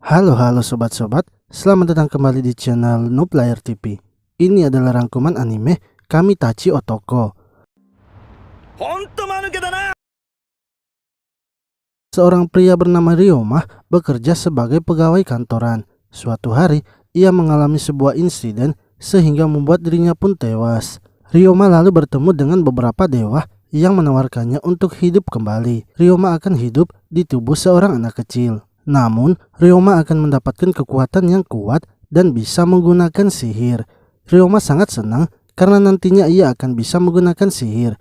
Halo sobat-sobat, selamat datang kembali di channel Noob Layar TV. Ini adalah rangkuman anime Kamitachi Otoko. Seorang pria bernama Ryoma bekerja sebagai pegawai kantoran. Suatu hari, ia mengalami sebuah insiden sehingga membuat dirinya pun tewas. Ryoma lalu bertemu dengan beberapa dewa yang menawarkannya untuk hidup kembali. Ryoma akan hidup di tubuh seorang anak kecil. Namun, Ryoma akan mendapatkan kekuatan yang kuat dan bisa menggunakan sihir. Ryoma sangat senang karena nantinya ia akan bisa menggunakan sihir.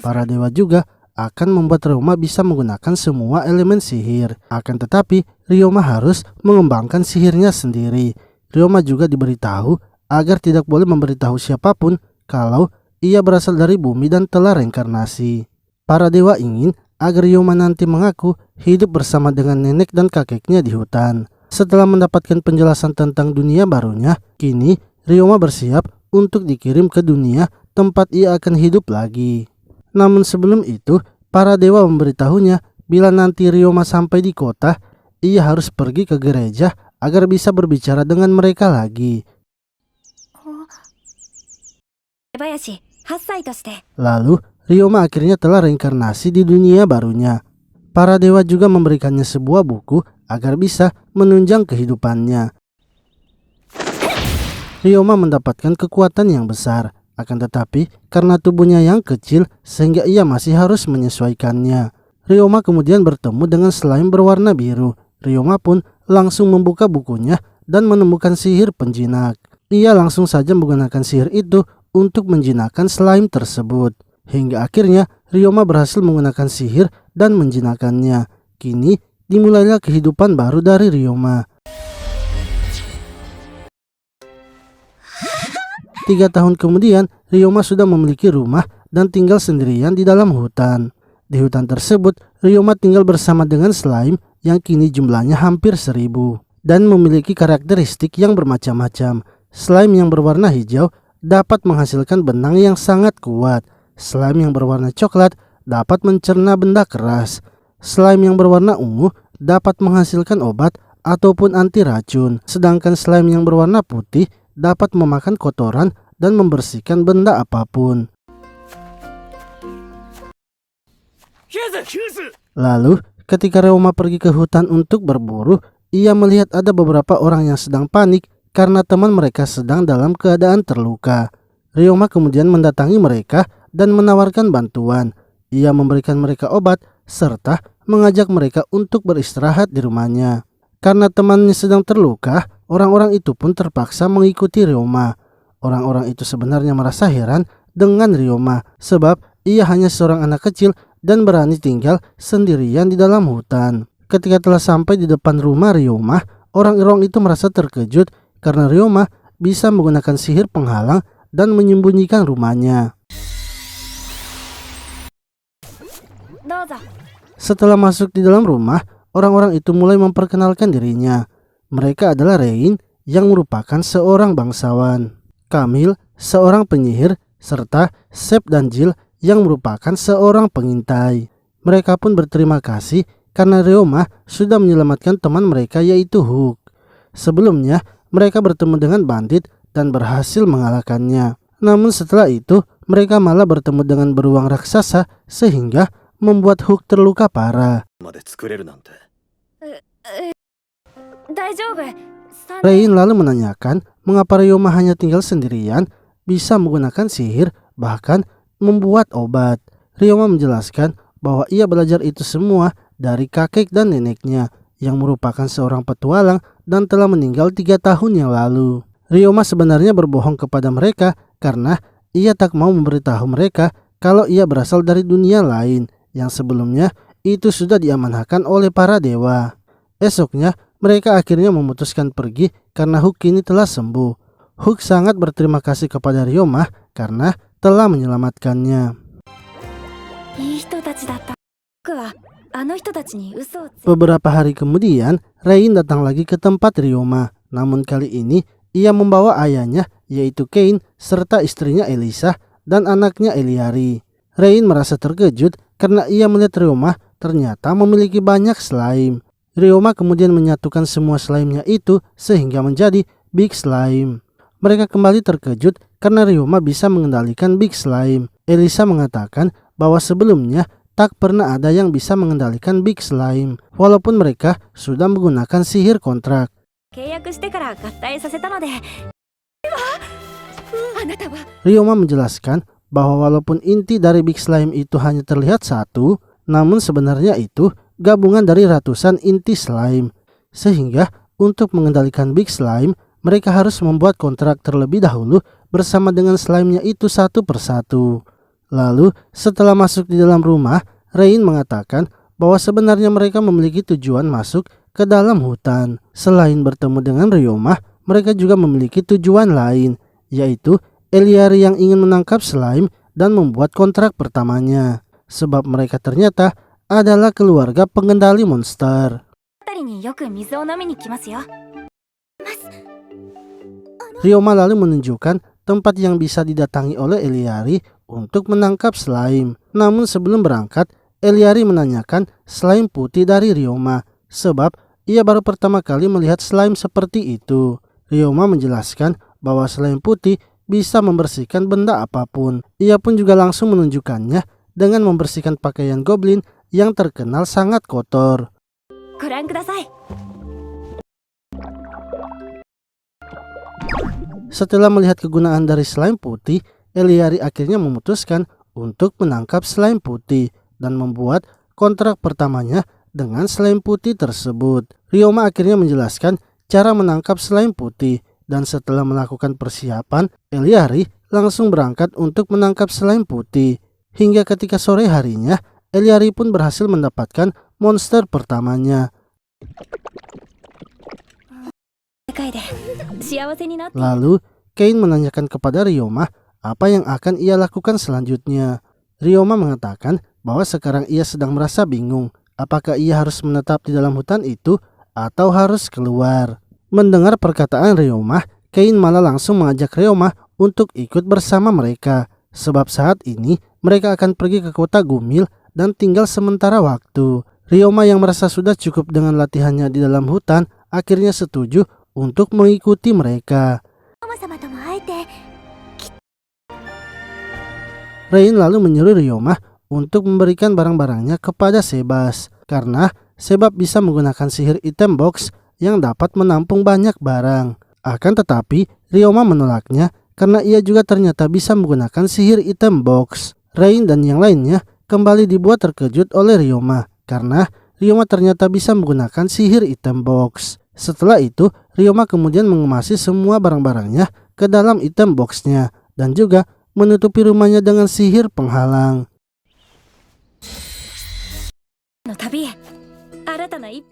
Para dewa juga akan membuat Ryoma bisa menggunakan semua elemen sihir. Akan tetapi, Ryoma harus mengembangkan sihirnya sendiri. Ryoma juga diberitahu agar tidak boleh memberitahu siapapun kalau ia berasal dari bumi dan telah reinkarnasi. Para dewa ingin agar Ryoma nanti mengaku hidup bersama dengan nenek dan kakeknya di hutan. Setelah mendapatkan penjelasan tentang dunia barunya, kini Ryoma bersiap untuk dikirim ke dunia tempat ia akan hidup lagi. Namun sebelum itu, para dewa memberitahunya bila nanti Ryoma sampai di kota, ia harus pergi ke gereja agar bisa berbicara dengan mereka lagi. Lalu, Ryoma akhirnya telah reinkarnasi di dunia barunya. Para dewa juga memberikannya sebuah buku agar bisa menunjang kehidupannya. Ryoma mendapatkan kekuatan yang besar, akan tetapi karena tubuhnya yang kecil sehingga ia masih harus menyesuaikannya. Ryoma kemudian bertemu dengan slime berwarna biru. Ryoma pun langsung membuka bukunya dan menemukan sihir penjinak. Ia langsung saja menggunakan sihir itu untuk menjinakkan slime tersebut. Hingga akhirnya Ryoma berhasil menggunakan sihir dan menjinakkannya. Kini dimulailah kehidupan baru dari Ryoma. 3 tahun kemudian, Ryoma sudah memiliki rumah dan tinggal sendirian di dalam hutan. Di hutan tersebut, Ryoma tinggal bersama dengan slime yang kini jumlahnya hampir 1000 dan memiliki karakteristik yang bermacam-macam. Slime yang berwarna hijau dapat menghasilkan benang yang sangat kuat. Slime yang berwarna coklat dapat mencerna benda keras. Slime yang berwarna ungu dapat menghasilkan obat ataupun anti racun. Sedangkan slime yang berwarna putih dapat memakan kotoran dan membersihkan benda apapun. Lalu, ketika Ryoma pergi ke hutan untuk berburu, ia melihat ada beberapa orang yang sedang panik karena teman mereka sedang dalam keadaan terluka. Ryoma kemudian mendatangi mereka dan menawarkan bantuan. Ia memberikan mereka obat serta mengajak mereka untuk beristirahat di rumahnya. Karena temannya sedang terluka, orang-orang itu pun terpaksa mengikuti Ryoma. Orang-orang itu sebenarnya merasa heran dengan Ryoma sebab ia hanya seorang anak kecil dan berani tinggal sendirian di dalam hutan. Ketika telah sampai di depan rumah Ryoma, orang-orang itu merasa terkejut karena Ryoma bisa menggunakan sihir penghalang dan menyembunyikan rumahnya. Setelah masuk di dalam rumah, orang-orang itu mulai memperkenalkan dirinya. Mereka adalah Rein yang merupakan seorang bangsawan, Kamil seorang penyihir, serta Sep dan Jill yang merupakan seorang pengintai. Mereka pun berterima kasih karena Ryoma sudah menyelamatkan teman mereka yaitu Hook. Sebelumnya, mereka bertemu dengan bandit dan berhasil mengalahkannya. Namun setelah itu, mereka malah bertemu dengan beruang raksasa sehingga membuat Hook terluka parah. Rein lalu menanyakan mengapa Ryoma hanya tinggal sendirian, bisa menggunakan sihir, bahkan membuat obat. Ryoma menjelaskan bahwa ia belajar itu semua dari kakek dan neneknya yang merupakan seorang petualang dan telah meninggal 3 tahun yang lalu. Ryoma sebenarnya berbohong kepada mereka karena ia tak mau memberitahu mereka kalau ia berasal dari dunia lain yang sebelumnya itu sudah diamanahkan oleh para dewa. Esoknya, mereka akhirnya memutuskan pergi karena Hook kini telah sembuh. Hook sangat berterima kasih kepada Ryoma karena telah menyelamatkannya. Beberapa hari kemudian, Rein datang lagi ke tempat Ryoma. Namun kali ini, ia membawa ayahnya yaitu Kane serta istrinya Elisa dan anaknya Eliari. Rein merasa terkejut karena ia melihat Ryoma ternyata memiliki banyak slime. Ryoma kemudian menyatukan semua slime-nya itu sehingga menjadi Big Slime. Mereka kembali terkejut karena Ryoma bisa mengendalikan Big Slime. Elisa mengatakan bahwa sebelumnya tak pernah ada yang bisa mengendalikan Big Slime, walaupun mereka sudah menggunakan sihir kontrak. Ryoma menjelaskan bahwa walaupun inti dari Big Slime itu hanya terlihat satu, namun sebenarnya itu gabungan dari ratusan inti slime. Sehingga untuk mengendalikan Big Slime, mereka harus membuat kontrak terlebih dahulu bersama dengan slime-nya itu satu persatu. Lalu setelah masuk di dalam rumah, Rain mengatakan bahwa sebenarnya mereka memiliki tujuan masuk ke dalam hutan. Selain bertemu dengan Ryoma, mereka juga memiliki tujuan lain, yaitu Eliari yang ingin menangkap slime dan membuat kontrak pertamanya. Sebab mereka ternyata adalah keluarga pengendali monster. Ryoma lalu menunjukkan tempat yang bisa didatangi oleh Eliari untuk menangkap slime. Namun sebelum berangkat, Eliari menanyakan slime putih dari Ryoma, sebab ia baru pertama kali melihat slime seperti itu. Ryoma menjelaskan bahwa slime putih bisa membersihkan benda apapun. Ia pun juga langsung menunjukkannya dengan membersihkan pakaian goblin yang terkenal sangat kotor. Setelah melihat kegunaan dari slime putih, Eliari akhirnya memutuskan untuk menangkap slime putih dan membuat kontrak pertamanya dengan slime putih tersebut. Ryoma akhirnya menjelaskan cara menangkap slime putih, dan setelah melakukan persiapan, Eliari langsung berangkat untuk menangkap slime putih. Hingga ketika sore harinya, Eliari pun berhasil mendapatkan monster pertamanya. Lalu, Kane menanyakan kepada Ryoma apa yang akan ia lakukan selanjutnya. Ryoma mengatakan bahwa sekarang ia sedang merasa bingung apakah ia harus menetap di dalam hutan itu atau harus keluar. Mendengar perkataan Ryoma, Kane malah langsung mengajak Ryoma untuk ikut bersama mereka, sebab saat ini mereka akan pergi ke kota Gumil dan tinggal sementara waktu. Ryoma yang merasa sudah cukup dengan latihannya di dalam hutan akhirnya setuju untuk mengikuti mereka. Rain lalu menyuruh Ryoma untuk memberikan barang-barangnya kepada Sebas, karena Sebab bisa menggunakan sihir item box yang dapat menampung banyak barang. Akan tetapi Ryoma menolaknya karena ia juga ternyata bisa menggunakan sihir item box. Rain dan yang lainnya kembali dibuat terkejut oleh Ryoma karena Ryoma ternyata bisa menggunakan sihir item box. Setelah itu Ryoma kemudian mengemasi semua barang-barangnya ke dalam item boxnya dan juga menutupi rumahnya dengan sihir penghalang.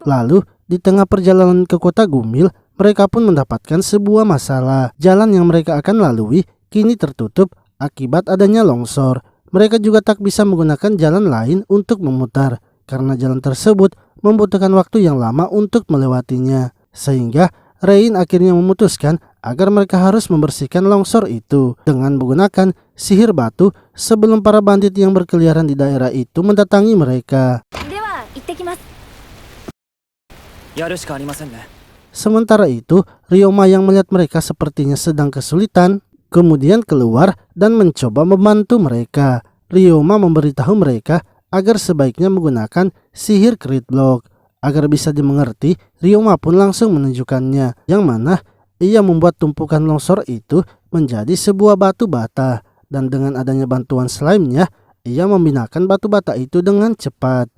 Lalu di tengah perjalanan ke kota Gumil, mereka pun mendapatkan sebuah masalah. Jalan yang mereka akan lalui kini tertutup akibat adanya longsor. Mereka juga tak bisa menggunakan jalan lain untuk memutar karena jalan tersebut membutuhkan waktu yang lama untuk melewatinya. Sehingga Rain akhirnya memutuskan agar mereka harus membersihkan longsor itu dengan menggunakan sihir batu sebelum para bandit yang berkeliaran di daerah itu mendatangi mereka. Sementara itu, Ryoma yang melihat mereka sepertinya sedang kesulitan, kemudian keluar dan mencoba membantu mereka. Ryoma memberitahu mereka agar sebaiknya menggunakan sihir crit block. Agar bisa dimengerti, Ryoma pun langsung menunjukkannya, yang mana ia membuat tumpukan longsor itu menjadi sebuah batu bata. Dan dengan adanya bantuan slime-nya, ia membinakan batu bata itu dengan cepat.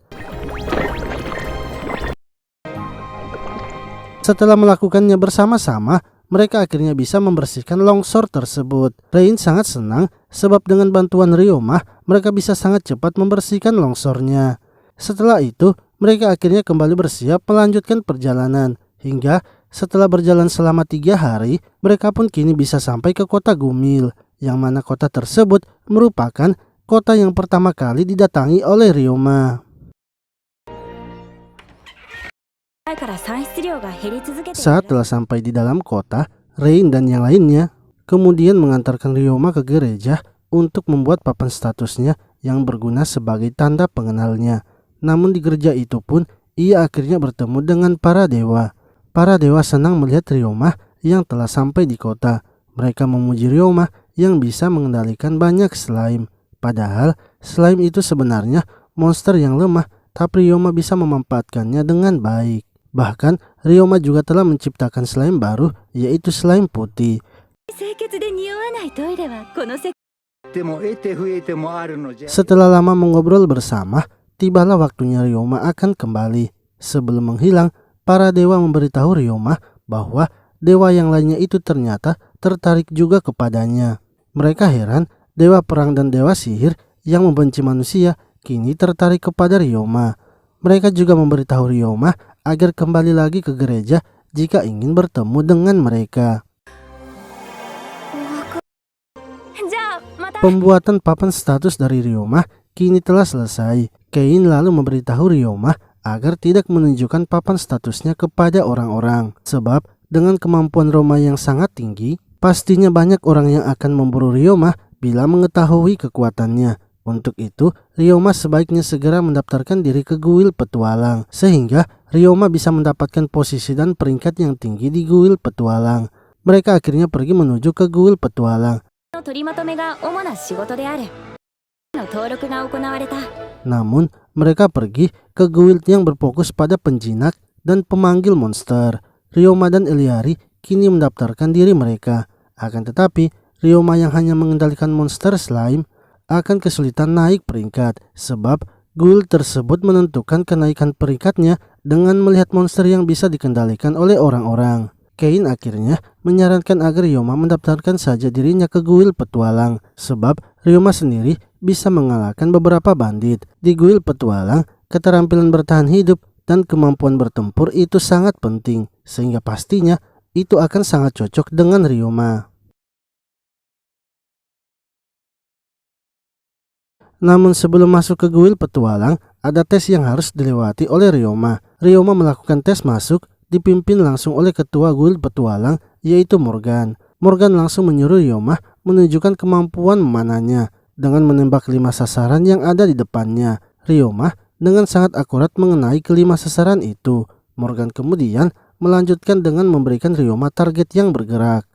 Setelah melakukannya bersama-sama, mereka akhirnya bisa membersihkan longsor tersebut. Rain sangat senang sebab dengan bantuan Ryoma, mereka bisa sangat cepat membersihkan longsornya. Setelah itu, mereka akhirnya kembali bersiap melanjutkan perjalanan. Hingga setelah berjalan selama 3 hari, mereka pun kini bisa sampai ke kota Gumil, yang mana kota tersebut merupakan kota yang pertama kali didatangi oleh Ryoma. Saat telah sampai di dalam kota, Rain dan yang lainnya kemudian mengantarkan Ryoma ke gereja untuk membuat papan statusnya yang berguna sebagai tanda pengenalnya. Namun di gereja itu pun ia akhirnya bertemu dengan para dewa. Para dewa senang melihat Ryoma yang telah sampai di kota. Mereka memuji Ryoma yang bisa mengendalikan banyak slime. Padahal slime itu sebenarnya monster yang lemah, tapi Ryoma bisa memanfaatkannya dengan baik. Bahkan Ryoma juga telah menciptakan slime baru, yaitu slime putih. Setelah lama mengobrol bersama, tibalah waktunya Ryoma akan kembali. Sebelum menghilang, para dewa memberitahu Ryoma bahwa dewa yang lainnya itu ternyata tertarik juga kepadanya. Mereka heran, dewa perang dan dewa sihir yang membenci manusia kini tertarik kepada Ryoma. Mereka juga memberitahu Ryoma agar kembali lagi ke gereja jika ingin bertemu dengan mereka. Pembuatan papan status dari Ryoma kini telah selesai. Kain lalu memberitahu Ryoma agar tidak menunjukkan papan statusnya kepada orang-orang. Sebab dengan kemampuan Ryoma yang sangat tinggi, pastinya banyak orang yang akan memburu Ryoma bila mengetahui kekuatannya. Untuk itu, Ryoma sebaiknya segera mendaftarkan diri ke Guild Petualang, sehingga Ryoma bisa mendapatkan posisi dan peringkat yang tinggi di Guild Petualang. Mereka akhirnya pergi menuju ke Guild Petualang. Namun, mereka pergi ke guild yang berfokus pada penjinak dan pemanggil monster. Ryoma dan Eliari kini mendaftarkan diri mereka. Akan tetapi, Ryoma yang hanya mengendalikan monster slime akan kesulitan naik peringkat, sebab guild tersebut menentukan kenaikan peringkatnya dengan melihat monster yang bisa dikendalikan oleh orang-orang. Kain akhirnya menyarankan agar Ryoma mendaftarkan saja dirinya ke Guild Petualang, sebab Ryoma sendiri bisa mengalahkan beberapa bandit. Di Guild Petualang, keterampilan bertahan hidup dan kemampuan bertempur itu sangat penting, sehingga pastinya itu akan sangat cocok dengan Ryoma. Namun sebelum masuk ke Guild Petualang, ada tes yang harus dilewati oleh Ryoma. Ryoma melakukan tes masuk, dipimpin langsung oleh ketua Guild Petualang, yaitu Morgan. Morgan langsung menyuruh Ryoma menunjukkan kemampuan memanahnya dengan menembak 5 sasaran yang ada di depannya. Ryoma dengan sangat akurat mengenai kelima sasaran itu. Morgan kemudian melanjutkan dengan memberikan Ryoma target yang bergerak.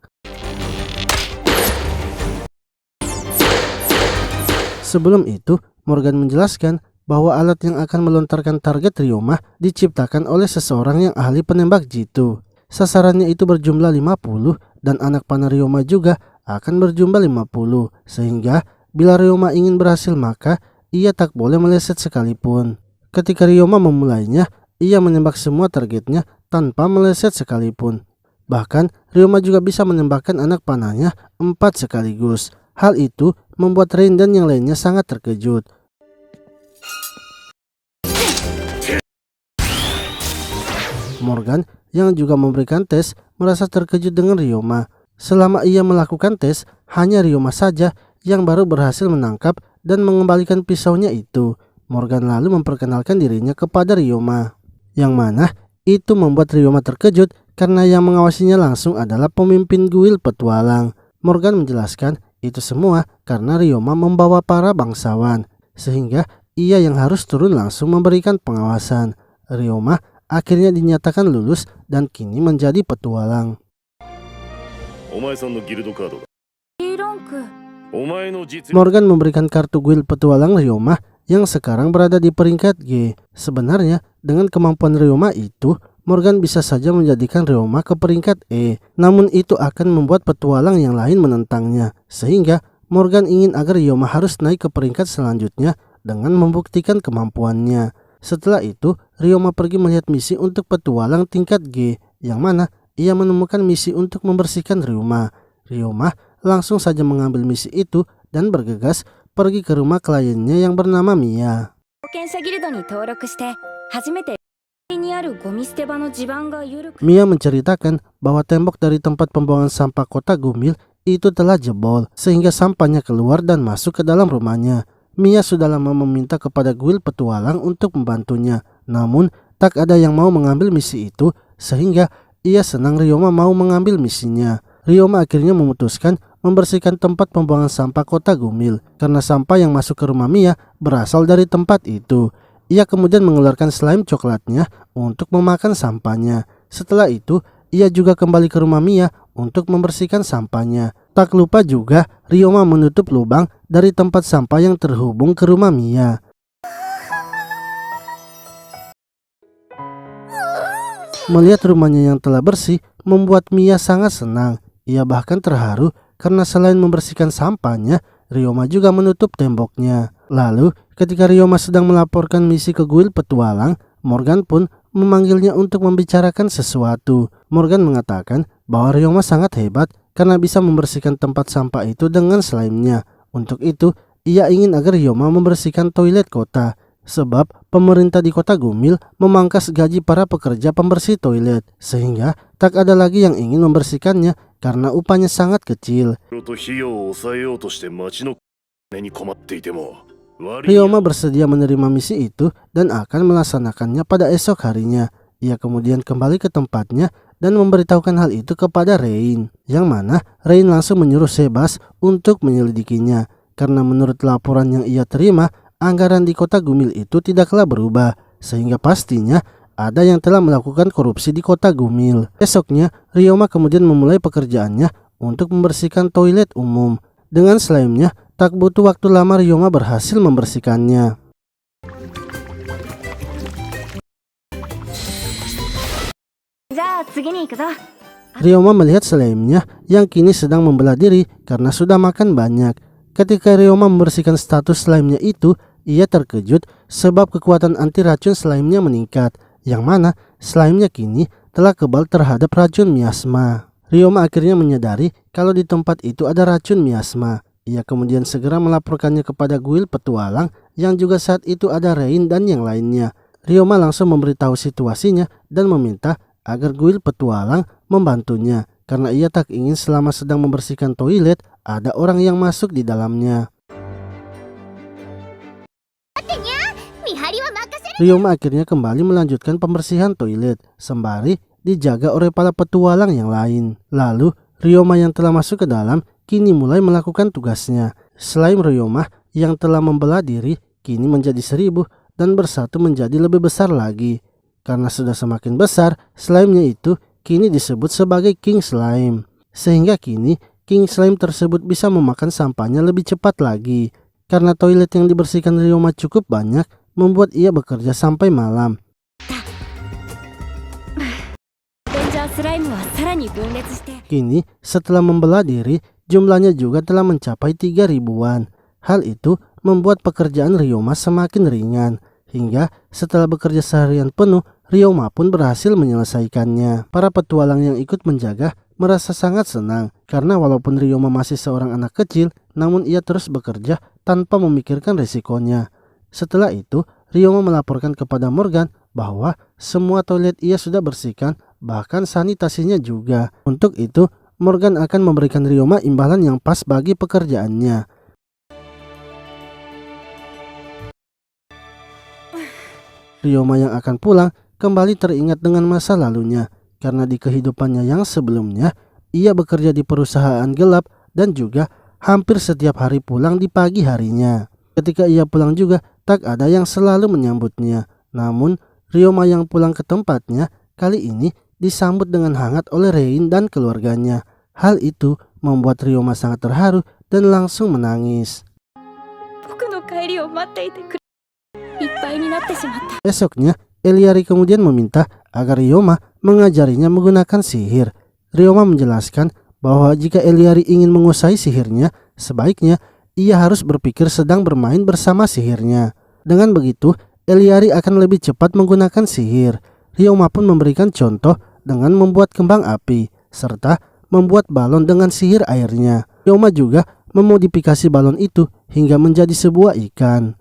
Sebelum itu, Morgan menjelaskan bahwa alat yang akan melontarkan target Ryoma diciptakan oleh seseorang yang ahli penembak jitu. Sasarannya itu berjumlah 50 dan anak panah Ryoma juga akan berjumlah 50, sehingga bila Ryoma ingin berhasil maka ia tak boleh meleset sekalipun. Ketika Ryoma memulainya, ia menembak semua targetnya tanpa meleset sekalipun. Bahkan Ryoma juga bisa menembakkan anak panahnya 4 sekaligus. Hal itu membuat Rain dan yang lainnya sangat terkejut. Morgan yang juga memberikan tes merasa terkejut dengan Ryoma. Selama ia melakukan tes, hanya Ryoma saja yang baru berhasil menangkap dan mengembalikan pisaunya itu. Morgan lalu memperkenalkan dirinya kepada Ryoma, yang mana itu membuat Ryoma terkejut karena yang mengawasinya langsung adalah pemimpin Guild Petualang. Morgan menjelaskan itu semua karena Ryoma membawa para bangsawan, sehingga ia yang harus turun langsung memberikan pengawasan. Ryoma akhirnya dinyatakan lulus dan kini menjadi petualang. Morgan memberikan kartu guild petualang Ryoma yang sekarang berada di peringkat G. Sebenarnya dengan kemampuan Ryoma itu, Morgan bisa saja menjadikan Ryoma ke peringkat E. Namun itu akan membuat petualang yang lain menentangnya, sehingga Morgan ingin agar Ryoma harus naik ke peringkat selanjutnya dengan membuktikan kemampuannya. Setelah itu, Ryoma pergi melihat misi untuk petualang tingkat G, yang mana ia menemukan misi untuk membersihkan Ryoma. Ryoma langsung saja mengambil misi itu dan bergegas pergi ke rumah kliennya yang bernama Mia. Mia menceritakan bahwa tembok dari tempat pembuangan sampah kota Gumil itu telah jebol, sehingga sampahnya keluar dan masuk ke dalam rumahnya. Mia sudah lama meminta kepada Guild Petualang untuk membantunya, namun tak ada yang mau mengambil misi itu, sehingga ia senang Ryoma mau mengambil misinya. Ryoma akhirnya memutuskan membersihkan tempat pembuangan sampah kota Gumil, karena sampah yang masuk ke rumah Mia berasal dari tempat itu. Ia kemudian mengeluarkan slime coklatnya untuk memakan sampahnya. Setelah itu, ia juga kembali ke rumah Mia untuk membersihkan sampahnya. Tak lupa juga, Ryoma menutup lubang dari tempat sampah yang terhubung ke rumah Mia. Melihat rumahnya yang telah bersih, membuat Mia sangat senang. Ia bahkan terharu karena selain membersihkan sampahnya, Ryoma juga menutup temboknya. Lalu, ketika Ryoma sedang melaporkan misi ke kuil petualang, Morgan pun memanggilnya untuk membicarakan sesuatu. Morgan mengatakan bahwa Ryoma sangat hebat karena bisa membersihkan tempat sampah itu dengan slime-nya. Untuk itu, ia ingin agar Ryoma membersihkan toilet kota. Sebab pemerintah di kota Gumil memangkas gaji para pekerja pembersih toilet, sehingga tak ada lagi yang ingin membersihkannya karena upahnya sangat kecil. Ryoma bersedia menerima misi itu dan akan melaksanakannya pada esok harinya. Ia kemudian kembali ke tempatnya dan memberitahukan hal itu kepada Rain, yang mana Rain langsung menyuruh Sebas untuk menyelidikinya. Karena menurut laporan yang ia terima, anggaran di kota Gumil itu tidaklah berubah, sehingga pastinya ada yang telah melakukan korupsi di kota Gumil. Esoknya, Ryoma kemudian memulai pekerjaannya untuk membersihkan toilet umum. Dengan slime-nya, tak butuh waktu lama Ryoma berhasil membersihkannya. Ryoma melihat slime-nya yang kini sedang membelah diri karena sudah makan banyak. Ketika Ryoma membersihkan status slime-nya itu, ia terkejut sebab kekuatan anti racun slime-nya meningkat, yang mana slime-nya kini telah kebal terhadap racun miasma. Ryoma akhirnya menyadari kalau di tempat itu ada racun miasma. Ia kemudian segera melaporkannya kepada kuil petualang yang juga saat itu ada Rain dan yang lainnya. Ryoma langsung memberitahu situasinya dan meminta agar kuil petualang membantunya karena ia tak ingin selama sedang membersihkan toilet ada orang yang masuk di dalamnya. Ryoma akhirnya kembali melanjutkan pembersihan toilet sembari dijaga oleh para petualang yang lain. Lalu Ryoma yang telah masuk ke dalam kini mulai melakukan tugasnya. Slime Ryoma yang telah membelah diri kini menjadi 1000 dan bersatu menjadi lebih besar lagi. Karena sudah semakin besar, slime-nya itu kini disebut sebagai King Slime. Sehingga kini King Slime tersebut bisa memakan sampahnya lebih cepat lagi. Karena toilet yang dibersihkan Ryoma cukup banyak, membuat ia bekerja sampai malam. Kini setelah membelah diri, jumlahnya juga telah mencapai 3000-an. Hal itu membuat pekerjaan Ryoma semakin ringan. Hingga setelah bekerja seharian penuh, Ryoma pun berhasil menyelesaikannya. Para petualang yang ikut menjaga merasa sangat senang karena walaupun Ryoma masih seorang anak kecil, namun ia terus bekerja tanpa memikirkan risikonya. Setelah itu, Ryoma melaporkan kepada Morgan bahwa semua toilet ia sudah bersihkan, bahkan sanitasinya juga. Untuk itu, Morgan akan memberikan Ryoma imbalan yang pas bagi pekerjaannya. Ryoma yang akan pulang kembali teringat dengan masa lalunya, karena di kehidupannya yang sebelumnya, ia bekerja di perusahaan gelap dan juga hampir setiap hari pulang di pagi harinya. Ketika ia pulang juga, tak ada yang selalu menyambutnya. Namun, Ryoma yang pulang ke tempatnya kali ini disambut dengan hangat oleh Rain dan keluarganya. Hal itu membuat Ryoma sangat terharu dan langsung menangis. Esoknya, Eliari kemudian meminta agar Ryoma mengajarinya menggunakan sihir. Ryoma menjelaskan bahwa jika Eliari ingin menguasai sihirnya, sebaiknya ia harus berpikir sedang bermain bersama sihirnya. Dengan begitu, Eliari akan lebih cepat menggunakan sihir. Ryoma pun memberikan contoh dengan membuat kembang api, serta membuat balon dengan sihir airnya. Ryoma juga memodifikasi balon itu hingga menjadi sebuah ikan.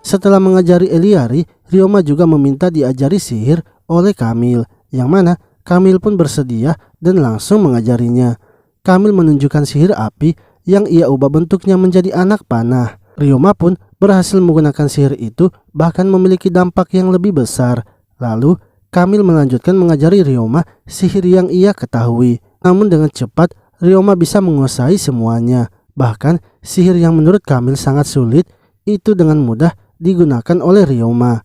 Setelah mengajari Eliari, Ryoma juga meminta diajari sihir oleh Kamil, yang mana Kamil pun bersedia dan langsung mengajarinya. Kamil menunjukkan sihir api yang ia ubah bentuknya menjadi anak panah. Ryoma pun berhasil menggunakan sihir itu, bahkan memiliki dampak yang lebih besar. Lalu Kamil melanjutkan mengajari Ryoma sihir yang ia ketahui. Namun dengan cepat Ryoma bisa menguasai semuanya. Bahkan sihir yang menurut Kamil sangat sulit itu dengan mudah digunakan oleh Ryoma.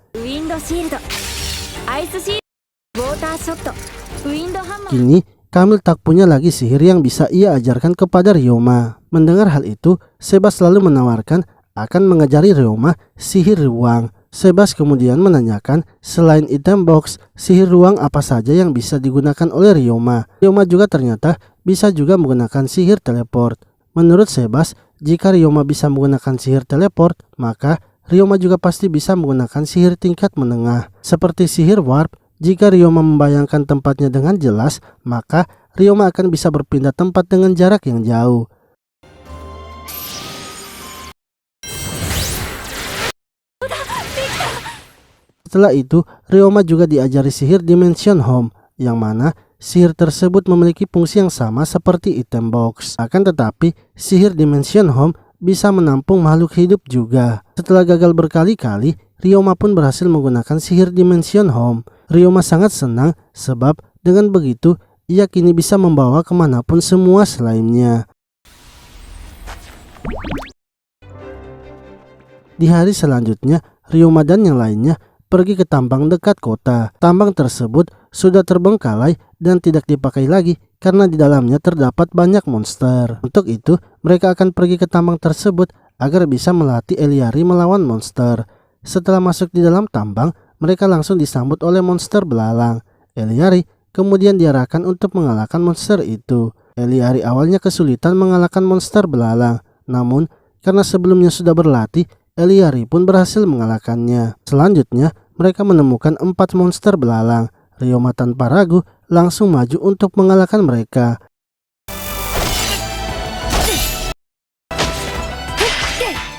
Kini Kamil tak punya lagi sihir yang bisa ia ajarkan kepada Ryoma. Mendengar hal itu, Sebas lalu menawarkan akan mengajari Ryoma sihir ruang. Sebas kemudian menanyakan selain item box, sihir ruang apa saja yang bisa digunakan oleh Ryoma. Ryoma juga ternyata bisa juga menggunakan sihir teleport. Menurut Sebas, jika Ryoma bisa menggunakan sihir teleport, maka Ryoma juga pasti bisa menggunakan sihir tingkat menengah. Seperti sihir warp, jika Ryoma membayangkan tempatnya dengan jelas, maka Ryoma akan bisa berpindah tempat dengan jarak yang jauh. Setelah itu, Ryoma juga diajari sihir Dimension Home, yang mana sihir tersebut memiliki fungsi yang sama seperti item box. Akan tetapi, sihir Dimension Home bisa menampung makhluk hidup juga. Setelah gagal berkali-kali, Ryoma pun berhasil menggunakan sihir Dimension Home. Ryoma sangat senang sebab dengan begitu, ia kini bisa membawa kemanapun semua slime-nya. Di hari selanjutnya, Ryoma dan yang lainnya pergi ke tambang dekat kota. Tambang tersebut sudah terbengkalai dan tidak dipakai lagi karena di dalamnya terdapat banyak monster. Untuk itu, mereka akan pergi ke tambang tersebut agar bisa melatih Eliari melawan monster. Setelah masuk di dalam tambang, mereka langsung disambut oleh monster belalang. Eliari kemudian diarahkan untuk mengalahkan monster itu. Eliari awalnya kesulitan mengalahkan monster belalang, namun karena sebelumnya sudah berlatih, Eliari pun berhasil mengalahkannya. Selanjutnya, mereka menemukan 4 monster belalang. Ryoma tanpa ragu langsung maju untuk mengalahkan mereka.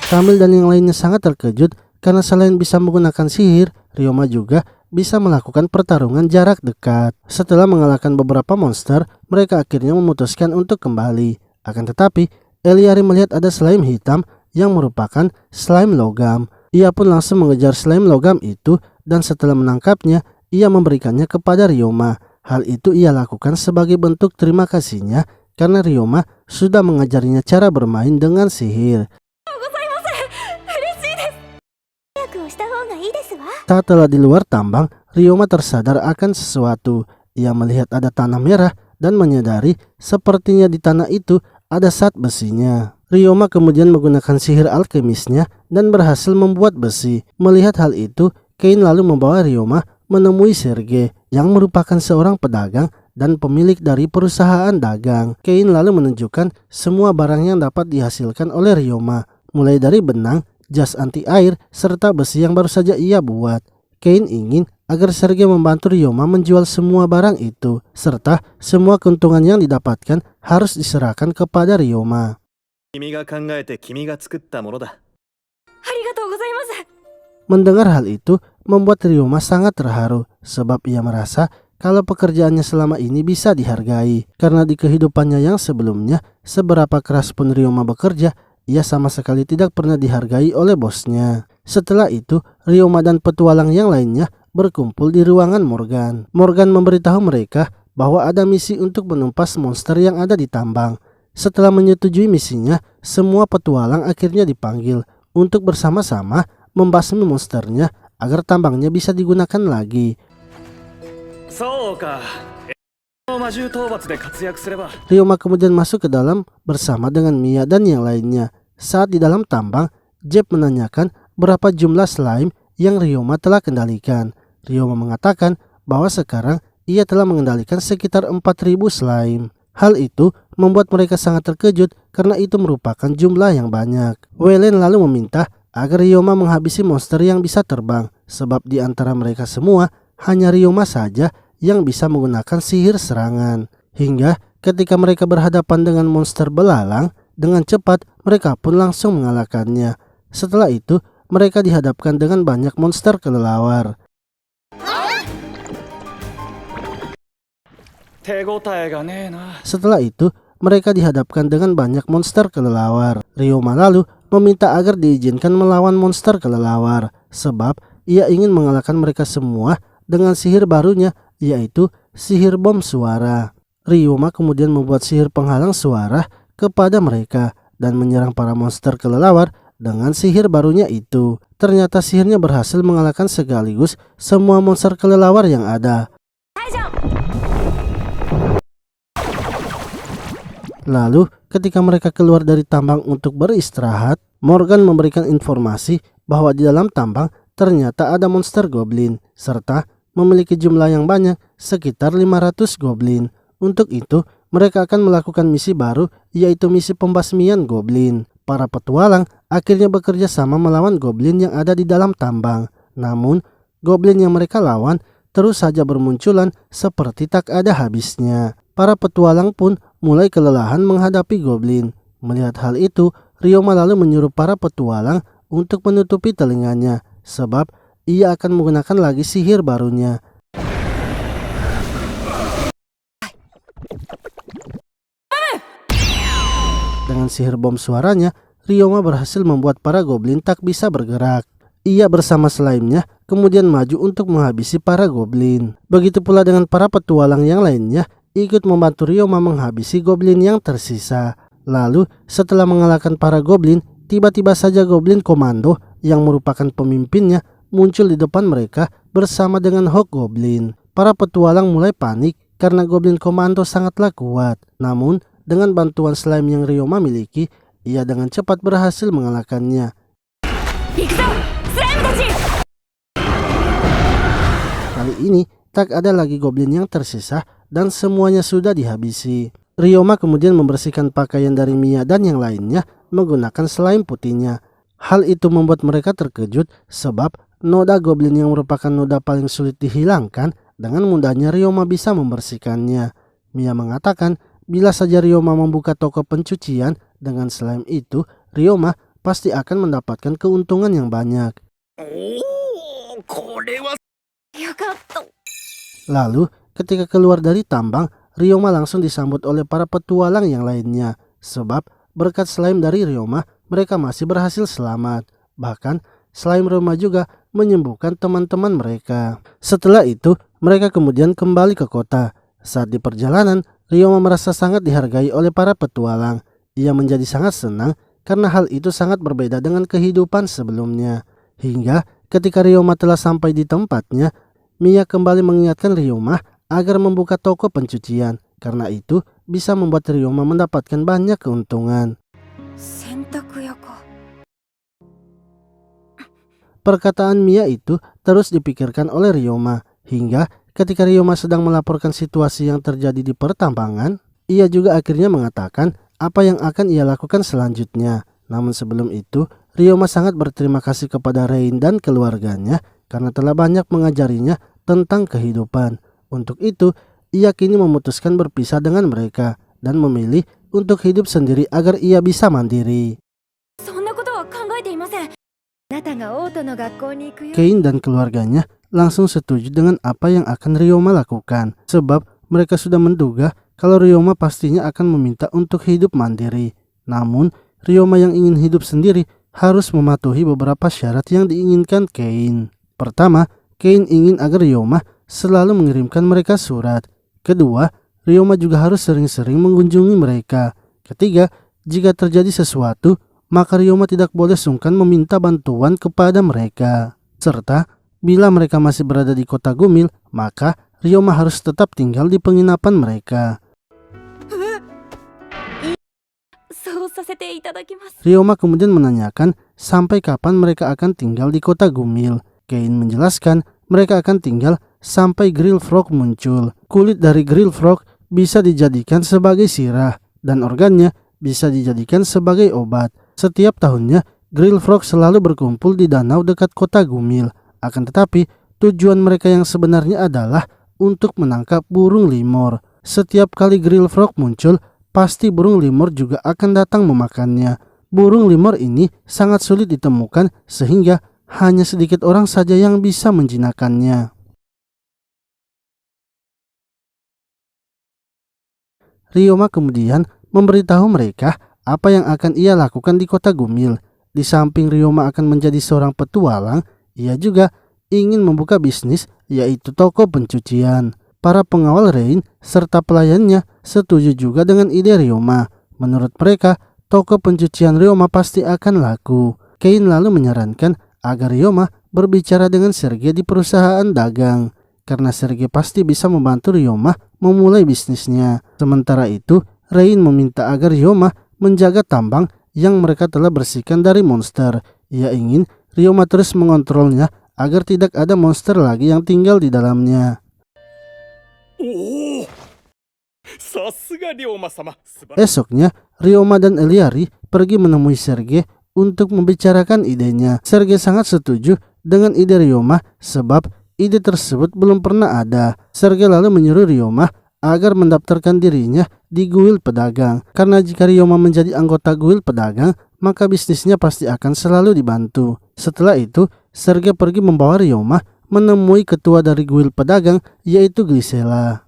Kamil dan yang lainnya sangat terkejut karena selain bisa menggunakan sihir, Ryoma juga bisa melakukan pertarungan jarak dekat. Setelah mengalahkan beberapa monster, mereka akhirnya memutuskan untuk kembali. Akan tetapi, Eliari melihat ada slime hitam yang merupakan slime logam. Ia pun langsung mengejar slime logam itu dan setelah menangkapnya, ia memberikannya kepada Ryoma. Hal itu ia lakukan sebagai bentuk terima kasihnya karena Ryoma sudah mengajarinya cara bermain dengan sihir. Saat telah di luar tambang, Ryoma tersadar akan sesuatu. Ia melihat ada tanah merah dan menyadari sepertinya di tanah itu ada zat besinya. Ryoma kemudian menggunakan sihir alkemisnya dan berhasil membuat besi. Melihat hal itu, Kain lalu membawa Ryoma menemui Serge yang merupakan seorang pedagang dan pemilik dari perusahaan dagang. Kain lalu menunjukkan semua barang yang dapat dihasilkan oleh Ryoma, mulai dari benang, jas anti air, serta besi yang baru saja ia buat. Kain ingin agar Serge membantu Ryoma menjual semua barang itu, serta semua keuntungan yang didapatkan harus diserahkan kepada Ryoma. Mendengar hal itu membuat Ryoma sangat terharu sebab ia merasa kalau pekerjaannya selama ini bisa dihargai. Karena di kehidupannya yang sebelumnya, seberapa keras pun Ryoma bekerja, ia sama sekali tidak pernah dihargai oleh bosnya. Setelah itu, Ryoma dan petualang yang lainnya berkumpul di ruangan Morgan. Morgan memberitahu mereka bahwa ada misi untuk menumpas monster yang ada di tambang. Setelah menyetujui misinya, semua petualang akhirnya dipanggil untuk bersama-sama membasmi monsternya agar tambangnya bisa digunakan lagi. Ryoma kemudian masuk ke dalam bersama dengan Mia dan yang lainnya. Saat di dalam tambang, Jeb menanyakan berapa jumlah slime yang Ryoma telah kendalikan. Ryoma mengatakan bahwa sekarang ia telah mengendalikan sekitar 4.000 slime. Hal itu membuat mereka sangat terkejut karena itu merupakan jumlah yang banyak. Welen lalu meminta agar Ryoma menghabisi monster yang bisa terbang, sebab di antara mereka semua hanya Ryoma saja yang bisa menggunakan sihir serangan. Hingga ketika mereka berhadapan dengan monster belalang, dengan cepat mereka pun langsung mengalahkannya. Setelah itu mereka dihadapkan dengan banyak monster kelelawar. Setelah itu, mereka dihadapkan dengan banyak monster kelelawar. Ryoma lalu meminta agar diizinkan melawan monster kelelawar, sebab ia ingin mengalahkan mereka semua dengan sihir barunya, yaitu sihir bom suara. Ryoma kemudian membuat sihir penghalang suara kepada mereka, dan menyerang para monster kelelawar dengan sihir barunya itu. Ternyata sihirnya berhasil mengalahkan sekaligus semua monster kelelawar yang ada. Lalu ketika mereka keluar dari tambang untuk beristirahat, Morgan memberikan informasi bahwa di dalam tambang ternyata ada monster goblin serta memiliki jumlah yang banyak, sekitar 500 goblin. Untuk itu mereka akan melakukan misi baru, yaitu misi pembasmian goblin. Para petualang akhirnya bekerja sama melawan goblin yang ada di dalam tambang. Namun goblin yang mereka lawan terus saja bermunculan seperti tak ada habisnya. Para petualang pun mulai kelelahan menghadapi goblin. Melihat hal itu, Ryoma lalu menyuruh para petualang untuk menutupi telinganya, sebab ia akan menggunakan lagi sihir barunya. Dengan sihir bom suaranya, Ryoma berhasil membuat para goblin tak bisa bergerak. Ia bersama slime-nya kemudian maju untuk menghabisi para goblin. Begitu pula dengan para petualang yang lainnya ikut membantu Ryoma menghabisi goblin yang tersisa. Lalu setelah mengalahkan para goblin, tiba-tiba saja goblin komando yang merupakan pemimpinnya muncul di depan mereka bersama dengan Hobgoblin. Para petualang mulai panik karena goblin komando sangatlah kuat. Namun dengan bantuan slime yang Ryoma miliki, ia dengan cepat berhasil mengalahkannya. Kali ini tak ada lagi goblin yang tersisa dan semuanya sudah dihabisi. Ryoma kemudian membersihkan pakaian dari Mia dan yang lainnya menggunakan slime putihnya. Hal itu membuat mereka terkejut sebab noda goblin yang merupakan noda paling sulit dihilangkan, dengan mudahnya Ryoma bisa membersihkannya. Mia mengatakan bila saja Ryoma membuka toko pencucian dengan slime itu, Ryoma pasti akan mendapatkan keuntungan yang banyak. Lalu ketika keluar dari tambang, Ryoma langsung disambut oleh para petualang yang lainnya. Sebab berkat slime dari Ryoma, mereka masih berhasil selamat. Bahkan slime Ryoma juga menyembuhkan teman-teman mereka. Setelah itu, mereka kemudian kembali ke kota. Saat di perjalanan, Ryoma merasa sangat dihargai oleh para petualang. Ia menjadi sangat senang karena hal itu sangat berbeda dengan kehidupan sebelumnya. Hingga ketika Ryoma telah sampai di tempatnya, Mia kembali mengingatkan Ryoma agar membuka toko pencucian. Karena itu bisa membuat Ryoma mendapatkan banyak keuntungan. Perkataan Mia itu terus dipikirkan oleh Ryoma. Hingga ketika Ryoma sedang melaporkan situasi yang terjadi di pertambangan, ia juga akhirnya mengatakan apa yang akan ia lakukan selanjutnya. Namun sebelum itu, Ryoma sangat berterima kasih kepada Rain dan keluarganya karena telah banyak mengajarinya tentang kehidupan. Untuk itu, ia kini memutuskan berpisah dengan mereka dan memilih untuk hidup sendiri agar ia bisa mandiri. Kane dan keluarganya langsung setuju dengan apa yang akan Ryoma lakukan, sebab mereka sudah menduga kalau Ryoma pastinya akan meminta untuk hidup mandiri. Namun, Ryoma yang ingin hidup sendiri harus mematuhi beberapa syarat yang diinginkan Kane. Pertama, Kane ingin agar Ryoma selalu mengirimkan mereka surat. Kedua, Ryoma juga harus sering-sering mengunjungi mereka. Ketiga, jika terjadi sesuatu, maka Ryoma tidak boleh sungkan meminta bantuan kepada mereka. Serta, bila mereka masih berada di kota Gumil, maka Ryoma harus tetap tinggal di penginapan mereka. Ryoma kemudian menanyakan sampai kapan mereka akan tinggal di kota Gumil. Kane menjelaskan mereka akan tinggal sampai Grill Frog muncul. Kulit dari Grill Frog bisa dijadikan sebagai sirah dan organnya bisa dijadikan sebagai obat. Setiap tahunnya Grill Frog selalu berkumpul di danau dekat kota Gumil. Akan tetapi tujuan mereka yang sebenarnya adalah untuk menangkap burung limor. Setiap kali Grill Frog muncul, pasti burung limor juga akan datang memakannya. Burung limor ini sangat sulit ditemukan sehingga hanya sedikit orang saja yang bisa menjinakkannya. Ryoma kemudian memberitahu mereka apa yang akan ia lakukan di kota Gumil. Di samping Ryoma akan menjadi seorang petualang, ia juga ingin membuka bisnis, yaitu toko pencucian. Para pengawal Rain serta pelayannya setuju juga dengan ide Ryoma. Menurut mereka, toko pencucian Ryoma pasti akan laku. Kane lalu menyarankan agar Ryoma berbicara dengan Sergei di perusahaan dagang, karena Sergei pasti bisa membantu Ryoma memulai bisnisnya. Sementara itu, Rain meminta agar Ryoma menjaga tambang yang mereka telah bersihkan dari monster. Ia ingin Ryoma terus mengontrolnya agar tidak ada monster lagi yang tinggal di dalamnya. Esoknya, Ryoma dan Eliari pergi menemui Sergei untuk membicarakan idenya. Sergei sangat setuju dengan ide Ryoma sebab ide tersebut belum pernah ada. Sergei lalu menyuruh Ryoma agar mendaftarkan dirinya di guild pedagang. Karena jika Ryoma menjadi anggota guild pedagang, maka bisnisnya pasti akan selalu dibantu. Setelah itu, Sergei pergi membawa Ryoma menemui ketua dari guild pedagang, yaitu Glisela.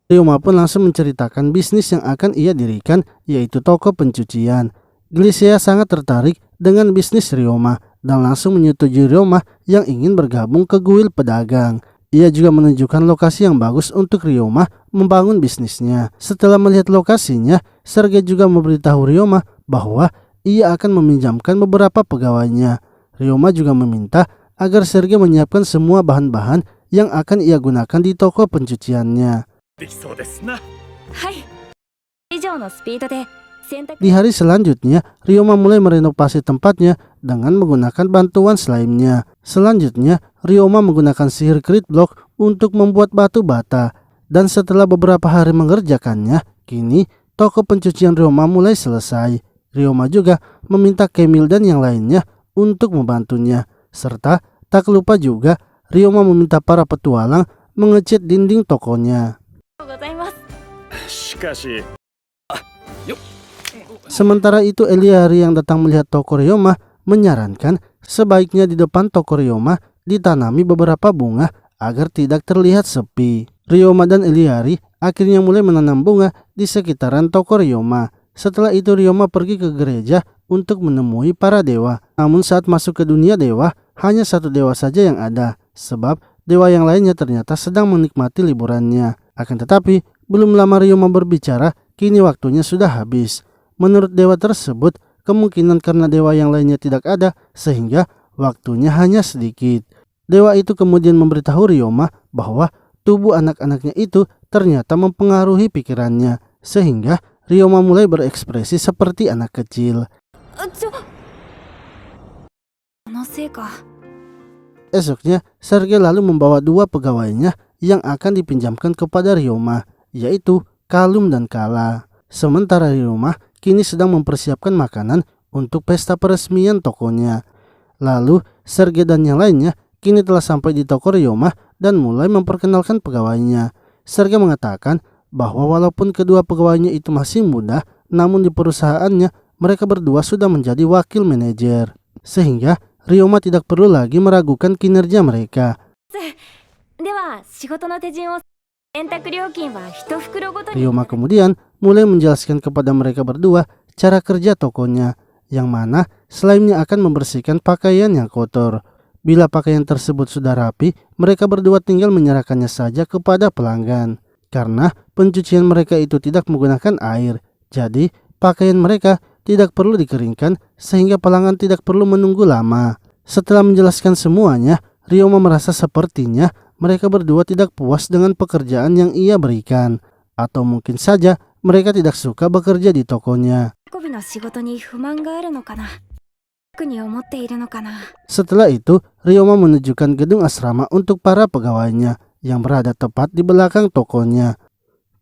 Ryoma pun langsung menceritakan bisnis yang akan ia dirikan, yaitu toko pencucian. Glisea sangat tertarik dengan bisnis Ryoma dan langsung menyetujui Ryoma yang ingin bergabung ke guild pedagang. Ia juga menunjukkan lokasi yang bagus untuk Ryoma membangun bisnisnya. Setelah melihat lokasinya, Sergei juga memberitahu Ryoma bahwa ia akan meminjamkan beberapa pegawainya. Ryoma juga meminta agar Sergei menyiapkan semua bahan-bahan yang akan ia gunakan di toko pencuciannya. Di hari selanjutnya, Ryoma mulai merenovasi tempatnya dengan menggunakan bantuan slime-nya. Selanjutnya, Ryoma menggunakan sihir crit block untuk membuat batu bata. Dan setelah beberapa hari mengerjakannya, kini toko pencucian Ryoma mulai selesai. Ryoma juga meminta Camille dan yang lainnya untuk membantunya. Serta tak lupa juga Ryoma meminta para petualang mengecat dinding tokonya. Sementara itu, Eliari yang datang melihat toko Ryoma menyarankan sebaiknya di depan toko Ryoma ditanami beberapa bunga agar tidak terlihat sepi. Ryoma dan Eliari akhirnya mulai menanam bunga di sekitaran toko Ryoma. Setelah itu Ryoma pergi ke gereja untuk menemui para dewa. Namun saat masuk ke dunia dewa, hanya satu dewa saja yang ada, sebab dewa yang lainnya ternyata sedang menikmati liburannya. Akan tetapi, belum lama Ryoma berbicara, kini waktunya sudah habis. Menurut dewa tersebut, kemungkinan karena dewa yang lainnya tidak ada, sehingga waktunya hanya sedikit. Dewa itu kemudian memberitahu Ryoma bahwa tubuh anak-anaknya itu ternyata mempengaruhi pikirannya, sehingga Ryoma mulai berekspresi seperti anak kecil. Esoknya, Sergei lalu membawa dua pegawainya yang akan dipinjamkan kepada Ryoma, yaitu Kalum dan Kala. Sementara Ryoma kini sedang mempersiapkan makanan untuk pesta peresmian tokonya. Lalu, Sergei dan yang lainnya kini telah sampai di toko Ryoma dan mulai memperkenalkan pegawainya. Sergei mengatakan bahwa walaupun kedua pegawainya itu masih muda, namun di perusahaannya mereka berdua sudah menjadi wakil manajer. Sehingga Ryoma tidak perlu lagi meragukan kinerja mereka. Ryoma kemudian mulai menjelaskan kepada mereka berdua cara kerja tokonya, yang mana slime-nya akan membersihkan pakaian yang kotor. Bila pakaian tersebut sudah rapi, mereka berdua tinggal menyerahkannya saja kepada pelanggan. Karena pencucian mereka itu tidak menggunakan air, jadi pakaian mereka tidak perlu dikeringkan sehingga pelanggan tidak perlu menunggu lama. Setelah menjelaskan semuanya, Ryoma merasa sepertinya mereka berdua tidak puas dengan pekerjaan yang ia berikan, atau mungkin saja mereka tidak suka bekerja di tokonya. Setelah itu, Ryoma menunjukkan gedung asrama untuk para pegawainya yang berada tepat di belakang tokonya.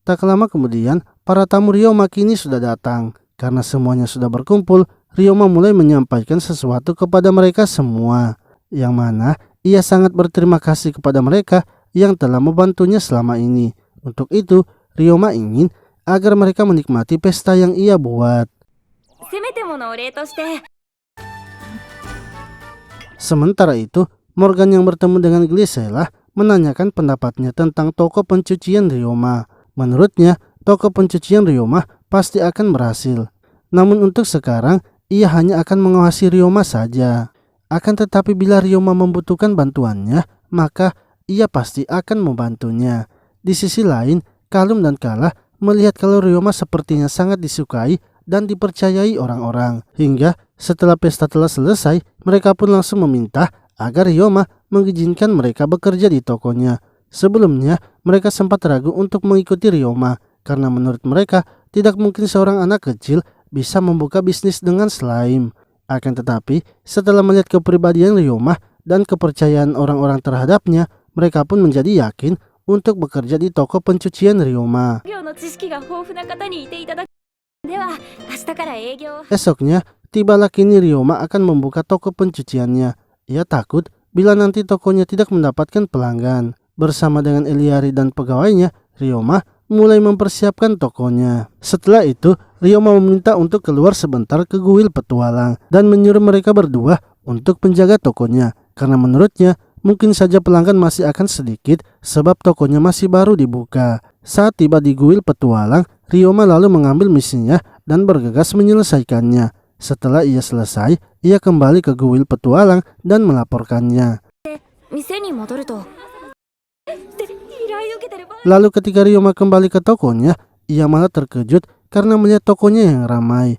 Tak lama kemudian, para tamu Ryoma kini sudah datang. Karena semuanya sudah berkumpul, Ryoma mulai menyampaikan sesuatu kepada mereka semua, yang mana ia sangat berterima kasih kepada mereka yang telah membantunya selama ini. Untuk itu, Ryoma ingin agar mereka menikmati pesta yang ia buat. Sementara itu, Morgan yang bertemu dengan Glisela menanyakan pendapatnya tentang toko pencucian Ryoma. Menurutnya, toko pencucian Ryoma pasti akan berhasil. Namun untuk sekarang, ia hanya akan mengawasi Ryoma saja. Akan tetapi bila Ryoma membutuhkan bantuannya, maka ia pasti akan membantunya. Di sisi lain, Kalum dan Kala melihat kalau Ryoma sepertinya sangat disukai dan dipercayai orang-orang. Hingga setelah pesta telah selesai, mereka pun langsung meminta agar Ryoma mengizinkan mereka bekerja di tokonya. Sebelumnya, mereka sempat ragu untuk mengikuti Ryoma karena menurut mereka tidak mungkin seorang anak kecil bisa membuka bisnis dengan slime. Akan tetapi, setelah melihat kepribadian Ryoma dan kepercayaan orang-orang terhadapnya, mereka pun menjadi yakin untuk bekerja di toko pencucian Ryoma. Esoknya, tibalah kini Ryoma akan membuka toko pencuciannya. Ia takut bila nanti tokonya tidak mendapatkan pelanggan. Bersama dengan Eliari dan pegawainya, Ryoma mulai mempersiapkan tokonya. Setelah itu, Ryoma meminta untuk keluar sebentar ke kuil petualang dan menyuruh mereka berdua untuk menjaga tokonya. Karena menurutnya, mungkin saja pelanggan masih akan sedikit sebab tokonya masih baru dibuka. Saat tiba di kuil petualang, Ryoma lalu mengambil misinya dan bergegas menyelesaikannya. Setelah ia selesai, ia kembali ke kuil petualang dan melaporkannya. Lalu ketika Ryoma kembali ke tokonya, ia malah terkejut karena melihat tokonya yang ramai.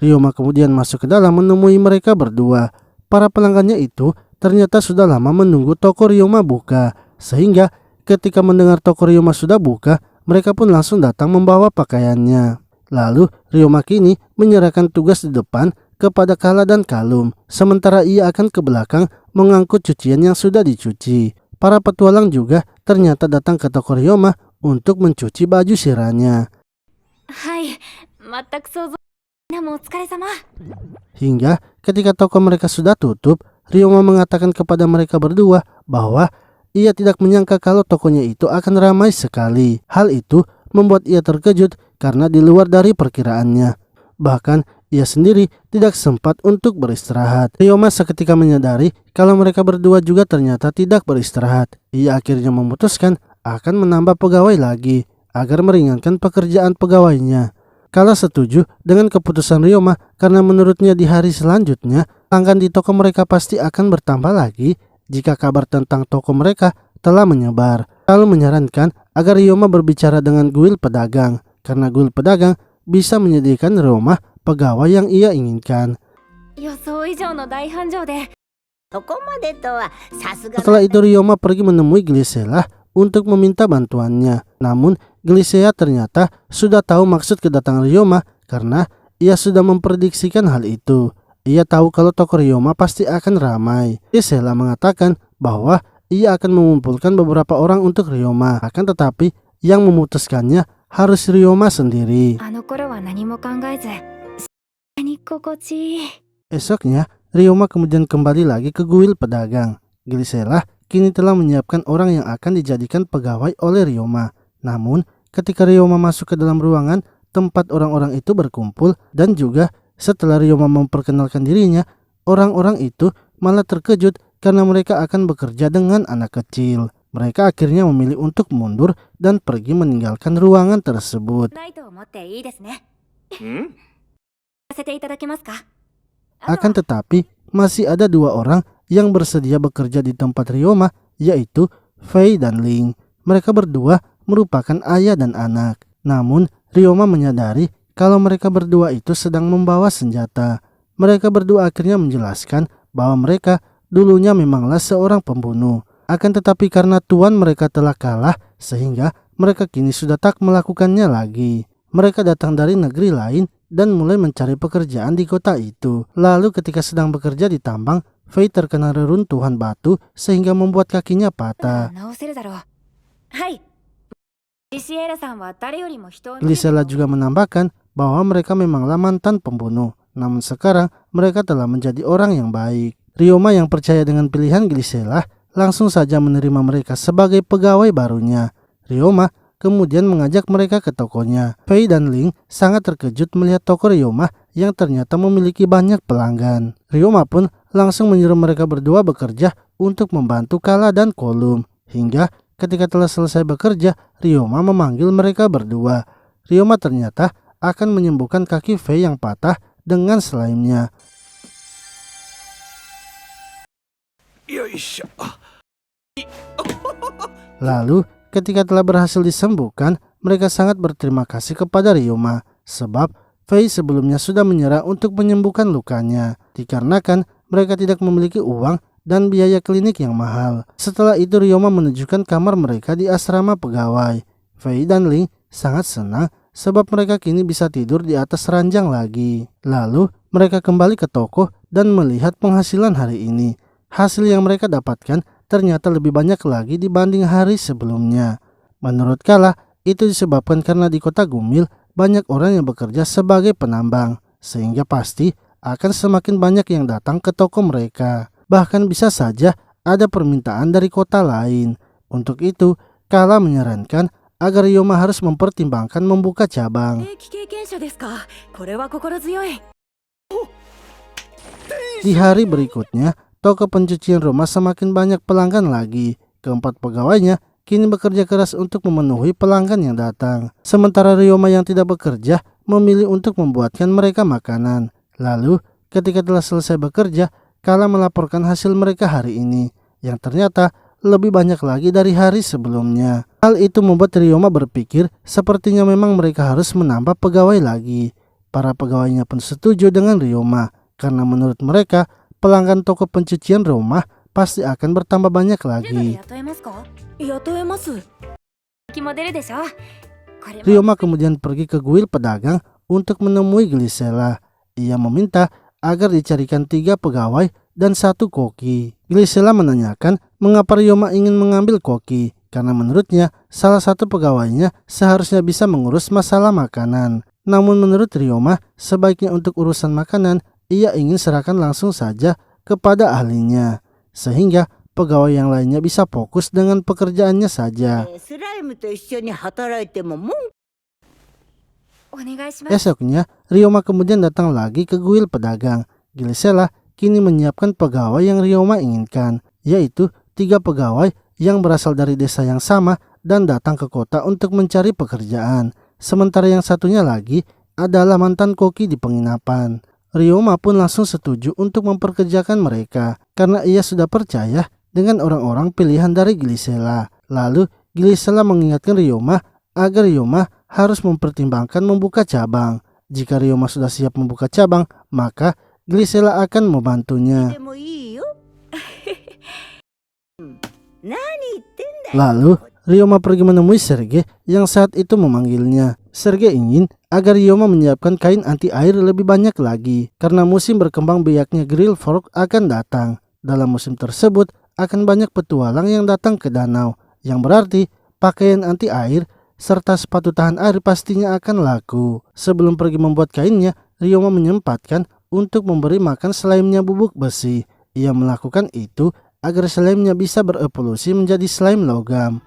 Ryoma kemudian masuk ke dalam menemui mereka berdua. Para pelanggannya itu ternyata sudah lama menunggu toko Ryoma buka, sehingga ketika mendengar toko Ryoma sudah buka, mereka pun langsung datang membawa pakaiannya. Lalu Ryoma kini menyerahkan tugas di depan kepada Kala dan Kalum, sementara ia akan ke belakang mengangkut cucian yang sudah dicuci. Para petualang juga ternyata datang ke toko Ryoma untuk mencuci baju sirahnya. Hingga ketika toko mereka sudah tutup, Ryoma mengatakan kepada mereka berdua bahwa ia tidak menyangka kalau tokonya itu akan ramai sekali. Hal itu membuat ia terkejut karena di luar dari perkiraannya. Bahkan ia sendiri tidak sempat untuk beristirahat. Ryoma seketika menyadari kalau mereka berdua juga ternyata tidak beristirahat. Ia akhirnya memutuskan akan menambah pegawai lagi agar meringankan pekerjaan pegawainya. Kala setuju dengan keputusan Ryoma karena menurutnya di hari selanjutnya pelanggan di toko mereka pasti akan bertambah lagi jika kabar tentang toko mereka telah menyebar. Lalu menyarankan agar Ryoma berbicara dengan guild pedagang karena guild pedagang bisa menyediakan rumah pegawai yang ia inginkan. Setelah itu Ryoma pergi menemui Glisela untuk meminta bantuannya. Namun Glisea ternyata sudah tahu maksud kedatangan Ryoma karena ia sudah memprediksikan hal itu. Ia tahu kalau toko Ryoma pasti akan ramai. Glisela mengatakan bahwa ia akan mengumpulkan beberapa orang untuk Ryoma. Akan tetapi yang memutuskannya harus Ryoma sendiri. Esoknya, Ryoma kemudian kembali lagi ke guild pedagang. Glisela kini telah menyiapkan orang yang akan dijadikan pegawai oleh Ryoma. Namun, ketika Ryoma masuk ke dalam ruangan tempat orang-orang itu berkumpul dan juga setelah Ryoma memperkenalkan dirinya, orang-orang itu malah terkejut karena mereka akan bekerja dengan anak kecil. Mereka akhirnya memilih untuk mundur dan pergi meninggalkan ruangan tersebut. Akan tetapi, masih ada dua orang yang bersedia bekerja di tempat Ryoma, yaitu Fei dan Ling. Mereka berdua merupakan ayah dan anak. Namun, Ryoma menyadari kalau mereka berdua itu sedang membawa senjata. Mereka berdua akhirnya menjelaskan bahwa mereka dulunya memanglah seorang pembunuh. Akan tetapi karena tuan mereka telah kalah, sehingga mereka kini sudah tak melakukannya lagi. Mereka datang dari negeri lain dan mulai mencari pekerjaan di kota itu. Lalu ketika sedang bekerja di tambang, Fei terkena reruntuhan batu sehingga membuat kakinya patah. Glisela juga menambahkan bahwa mereka memanglah mantan pembunuh, namun sekarang mereka telah menjadi orang yang baik. Ryoma yang percaya dengan pilihan Glisela langsung saja menerima mereka sebagai pegawai barunya. Ryoma kemudian mengajak mereka ke tokonya. Fei dan Ling sangat terkejut melihat toko Ryoma yang ternyata memiliki banyak pelanggan. Ryoma pun langsung menyuruh mereka berdua bekerja untuk membantu Kala dan Kolum. Hingga ketika telah selesai bekerja, Ryoma memanggil mereka berdua. Ryoma ternyata akan menyembuhkan kaki Fei yang patah dengan slime-nya. Lalu ketika telah berhasil disembuhkan, mereka sangat berterima kasih kepada Ryoma sebab Fei sebelumnya sudah menyerah untuk menyembuhkan lukanya dikarenakan mereka tidak memiliki uang dan biaya klinik yang mahal. Setelah itu Ryoma menunjukkan kamar mereka di asrama pegawai. Fei dan Ling sangat senang sebab mereka kini bisa tidur di atas ranjang lagi. Lalu mereka kembali ke toko dan melihat penghasilan hari ini. Hasil yang mereka dapatkan ternyata lebih banyak lagi dibanding hari sebelumnya. Menurut Kala, itu disebabkan karena di kota Gumil banyak orang yang bekerja sebagai penambang, sehingga pasti akan semakin banyak yang datang ke toko mereka. Bahkan bisa saja ada permintaan dari kota lain. Untuk itu, Kala menyarankan agar Ryoma harus mempertimbangkan membuka cabang. Di hari berikutnya, toko pencucian rumah semakin banyak pelanggan lagi. Keempat pegawainya kini bekerja keras untuk memenuhi pelanggan yang datang. Sementara Ryoma yang tidak bekerja memilih untuk membuatkan mereka makanan. Lalu ketika telah selesai bekerja, Kala melaporkan hasil mereka hari ini yang ternyata lebih banyak lagi dari hari sebelumnya. Hal itu membuat Ryoma berpikir sepertinya memang mereka harus menambah pegawai lagi. Para pegawainya pun setuju dengan Ryoma karena menurut mereka pelanggan toko pencucian rumah pasti akan bertambah banyak lagi. Ryoma kemudian pergi ke kuil pedagang untuk menemui Glisela. Ia meminta agar dicarikan 3 pegawai dan 1 koki. Glisela menanyakan mengapa Ryoma ingin mengambil koki, karena menurutnya salah satu pegawainya seharusnya bisa mengurus masalah makanan. Namun menurut Ryoma, sebaiknya untuk urusan makanan, ia ingin serahkan langsung saja kepada ahlinya, sehingga pegawai yang lainnya bisa fokus dengan pekerjaannya saja. Esoknya, Ryoma kemudian datang lagi ke kuil pedagang. Glisela kini menyiapkan pegawai yang Ryoma inginkan, yaitu 3 pegawai yang berasal dari desa yang sama dan datang ke kota untuk mencari pekerjaan. Sementara yang satunya lagi adalah mantan koki di penginapan. Ryoma pun langsung setuju untuk memperkerjakan mereka karena ia sudah percaya dengan orang-orang pilihan dari Glisela. Lalu Glisela mengingatkan Ryoma agar Ryoma harus mempertimbangkan membuka cabang. Jika Ryoma sudah siap membuka cabang, maka Glisela akan membantunya. Lalu Ryoma pergi menemui Serge yang saat itu memanggilnya. Serge ingin agar Ryoma menyiapkan kain anti air lebih banyak lagi karena musim berkembang biaknya Grill Fork akan datang. Dalam musim tersebut akan banyak petualang yang datang ke danau, yang berarti pakaian anti air serta sepatu tahan air pastinya akan laku. Sebelum pergi membuat kainnya, Ryoma menyempatkan untuk memberi makan slime-nya bubuk besi. Ia melakukan itu agar slime-nya bisa berevolusi menjadi slime logam.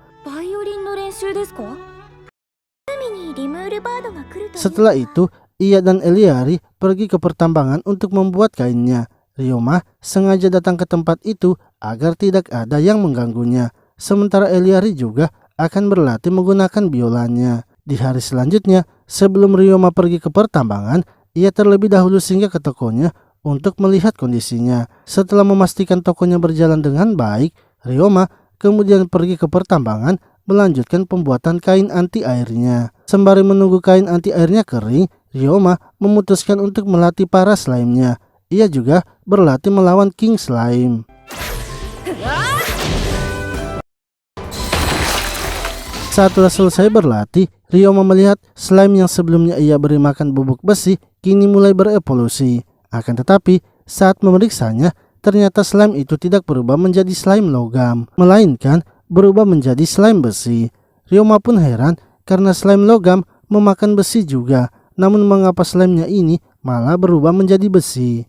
Setelah itu, ia dan Eliari pergi ke pertambangan untuk membuat kainnya. Ryoma sengaja datang ke tempat itu agar tidak ada yang mengganggunya. Sementara Eliari juga akan berlatih menggunakan biolanya. Di hari selanjutnya, sebelum Ryoma pergi ke pertambangan, ia terlebih dahulu singgah ke tokonya untuk melihat kondisinya. Setelah memastikan tokonya berjalan dengan baik, Ryoma kemudian pergi ke pertambangan melanjutkan pembuatan kain anti airnya. Sembari menunggu kain anti airnya kering, Ryoma memutuskan untuk melatih para slime-nya. Ia juga berlatih melawan King Slime. Saat telah selesai berlatih, Ryoma melihat slime yang sebelumnya ia beri makan bubuk besi kini mulai berevolusi. Akan tetapi, saat memeriksanya, ternyata slime itu tidak berubah menjadi slime logam, melainkan berubah menjadi slime besi. Ryoma pun heran karena slime logam memakan besi juga. Namun mengapa slime-nya ini malah berubah menjadi besi?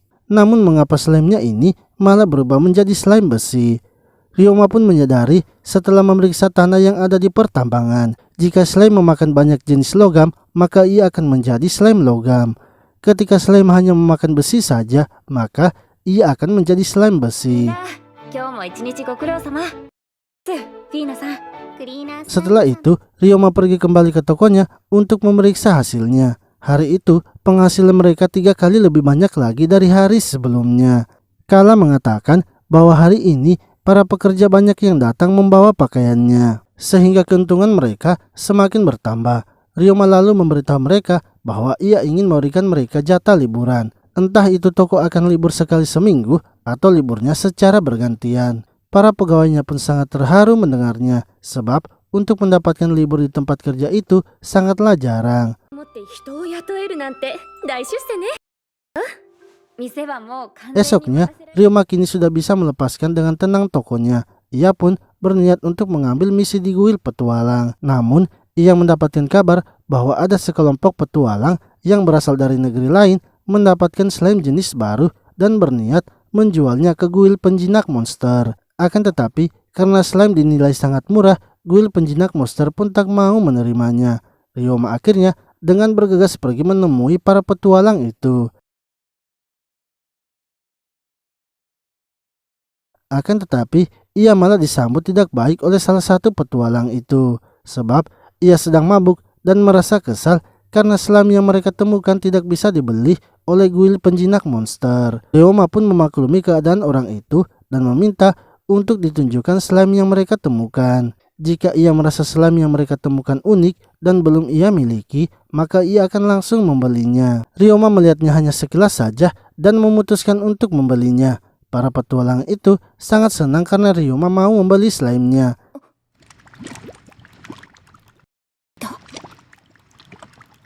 Ryoma pun menyadari setelah memeriksa tanah yang ada di pertambangan, jika slime memakan banyak jenis logam, maka ia akan menjadi slime logam. Ketika slime hanya memakan besi saja, maka ia akan menjadi slime besi. Setelah itu, Ryoma pergi kembali ke tokonya untuk memeriksa hasilnya. Hari itu, penghasilan mereka 3 kali lebih banyak lagi dari hari sebelumnya. Kala mengatakan bahwa hari ini para pekerja banyak yang datang membawa pakaiannya. sehingga keuntungan mereka semakin bertambah. Ryoma lalu memberitahu mereka bahwa ia ingin memberikan mereka jatah liburan. Entah itu toko akan libur sekali seminggu atau liburnya secara bergantian. Para pegawainya pun sangat terharu mendengarnya, sebab untuk mendapatkan libur di tempat kerja itu sangatlah jarang. Esoknya, Ryoma kini sudah bisa melepaskan dengan tenang tokonya. Ia pun berniat untuk mengambil misi di kuil petualang. Namun, ia mendapatkan kabar bahwa ada sekelompok petualang yang berasal dari negeri lain mendapatkan slime jenis baru dan berniat menjualnya ke kuil penjinak monster. Akan tetapi, karena slime dinilai sangat murah, kuil penjinak monster pun tak mau menerimanya. Ryoma akhirnya dengan bergegas pergi menemui para petualang itu. Akan tetapi, ia malah disambut tidak baik oleh salah satu petualang itu. Sebab ia sedang mabuk dan merasa kesal karena slime yang mereka temukan tidak bisa dibeli oleh kuil penjinak monster. Ryoma pun memaklumi keadaan orang itu dan meminta untuk ditunjukkan slime yang mereka temukan. Jika ia merasa slime yang mereka temukan unik dan belum ia miliki, maka ia akan langsung membelinya. Ryoma melihatnya hanya sekilas saja dan memutuskan untuk membelinya. Para petualang itu sangat senang karena Ryoma mau membeli slime-nya.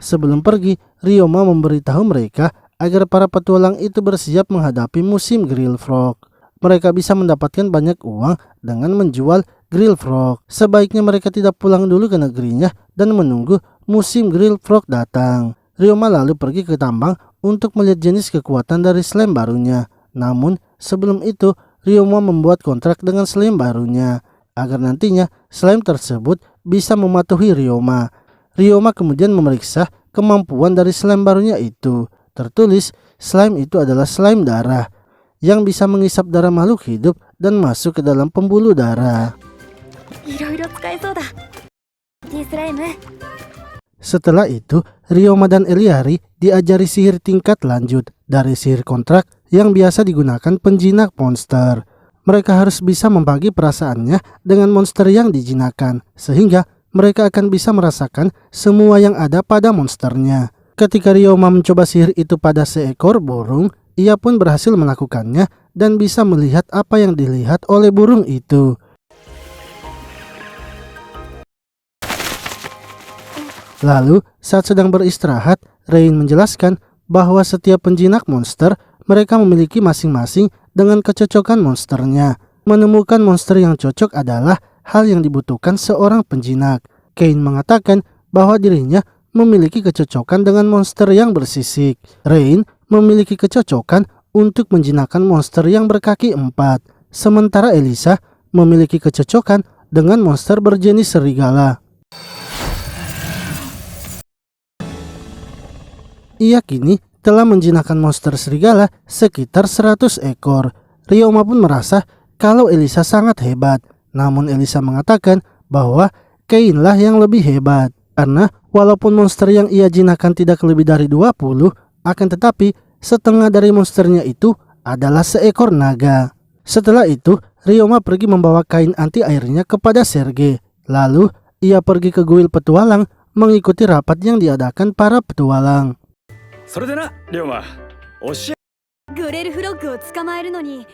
Sebelum pergi, Ryoma memberitahu mereka agar para petualang itu bersiap menghadapi musim Grill Frog. Mereka bisa mendapatkan banyak uang dengan menjual Grill Frog. Sebaiknya mereka tidak pulang dulu ke negerinya dan menunggu musim Grill Frog datang. Ryoma lalu pergi ke tambang untuk melihat jenis kekuatan dari slime barunya. Namun sebelum itu, Ryoma membuat kontrak dengan slime barunya agar nantinya slime tersebut bisa mematuhi Ryoma. Ryoma kemudian memeriksa kemampuan dari slime barunya itu. Tertulis, slime itu adalah slime darah yang bisa mengisap darah makhluk hidup dan masuk ke dalam pembuluh darah. Setelah itu, Ryoma dan Eliari diajari sihir tingkat lanjut dari sihir kontrak yang biasa digunakan penjinak monster. Mereka harus bisa membagi perasaannya dengan monster yang dijinakan, sehingga mereka akan bisa merasakan semua yang ada pada monsternya. Ketika Ryoma mencoba sihir itu pada seekor burung, ia pun berhasil melakukannya dan bisa melihat apa yang dilihat oleh burung itu. Lalu, saat sedang beristirahat, Rain menjelaskan bahwa setiap penjinak monster mereka memiliki masing-masing dengan kecocokan monsternya. Menemukan monster yang cocok adalah hal yang dibutuhkan seorang penjinak. Kane mengatakan bahwa dirinya memiliki kecocokan dengan monster yang bersisik. Rain memiliki kecocokan untuk menjinakkan monster yang berkaki 4. Sementara Elisa memiliki kecocokan dengan monster berjenis serigala. Ia kini telah menjinakkan monster serigala sekitar 100 ekor. Ryoma pun merasa kalau Elisa sangat hebat. Namun Elisa mengatakan bahwa Kane lah yang lebih hebat. Karena walaupun monster yang ia jinakkan tidak lebih dari 20, akan tetapi setengah dari monsternya itu adalah seekor naga. Setelah itu, Ryoma pergi membawa kain anti airnya kepada Serge. Lalu ia pergi ke kuil petualang mengikuti rapat yang diadakan para petualang.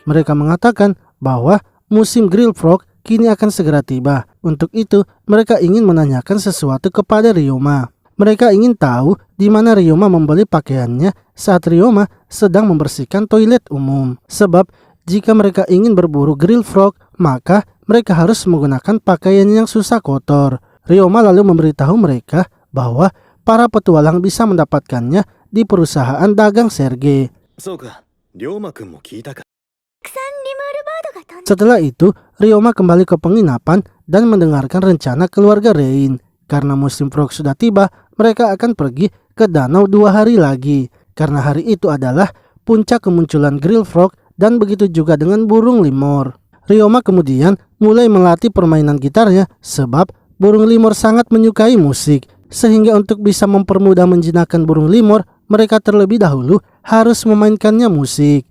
Mereka mengatakan bahwa musim Grill Frog kini akan segera tiba. Untuk itu, mereka ingin menanyakan sesuatu kepada Ryoma. Mereka ingin tahu di mana Ryoma membeli pakaiannya saat Ryoma sedang membersihkan toilet umum. Sebab jika mereka ingin berburu Grill Frog, maka mereka harus menggunakan pakaian yang susah kotor. Ryoma lalu memberitahu mereka bahwa para petualang bisa mendapatkannya di perusahaan dagang Serge. Setelah itu, Ryoma kembali ke penginapan dan mendengarkan rencana keluarga Rain. Karena musim frog sudah tiba, mereka akan pergi ke danau 2 hari lagi. Karena hari itu adalah puncak kemunculan Grill Frog dan begitu juga dengan burung limor. Ryoma kemudian mulai melatih permainan gitarnya sebab burung limor sangat menyukai musik. Sehingga untuk bisa mempermudah menjinakkan burung limor, mereka terlebih dahulu harus memainkannya musik.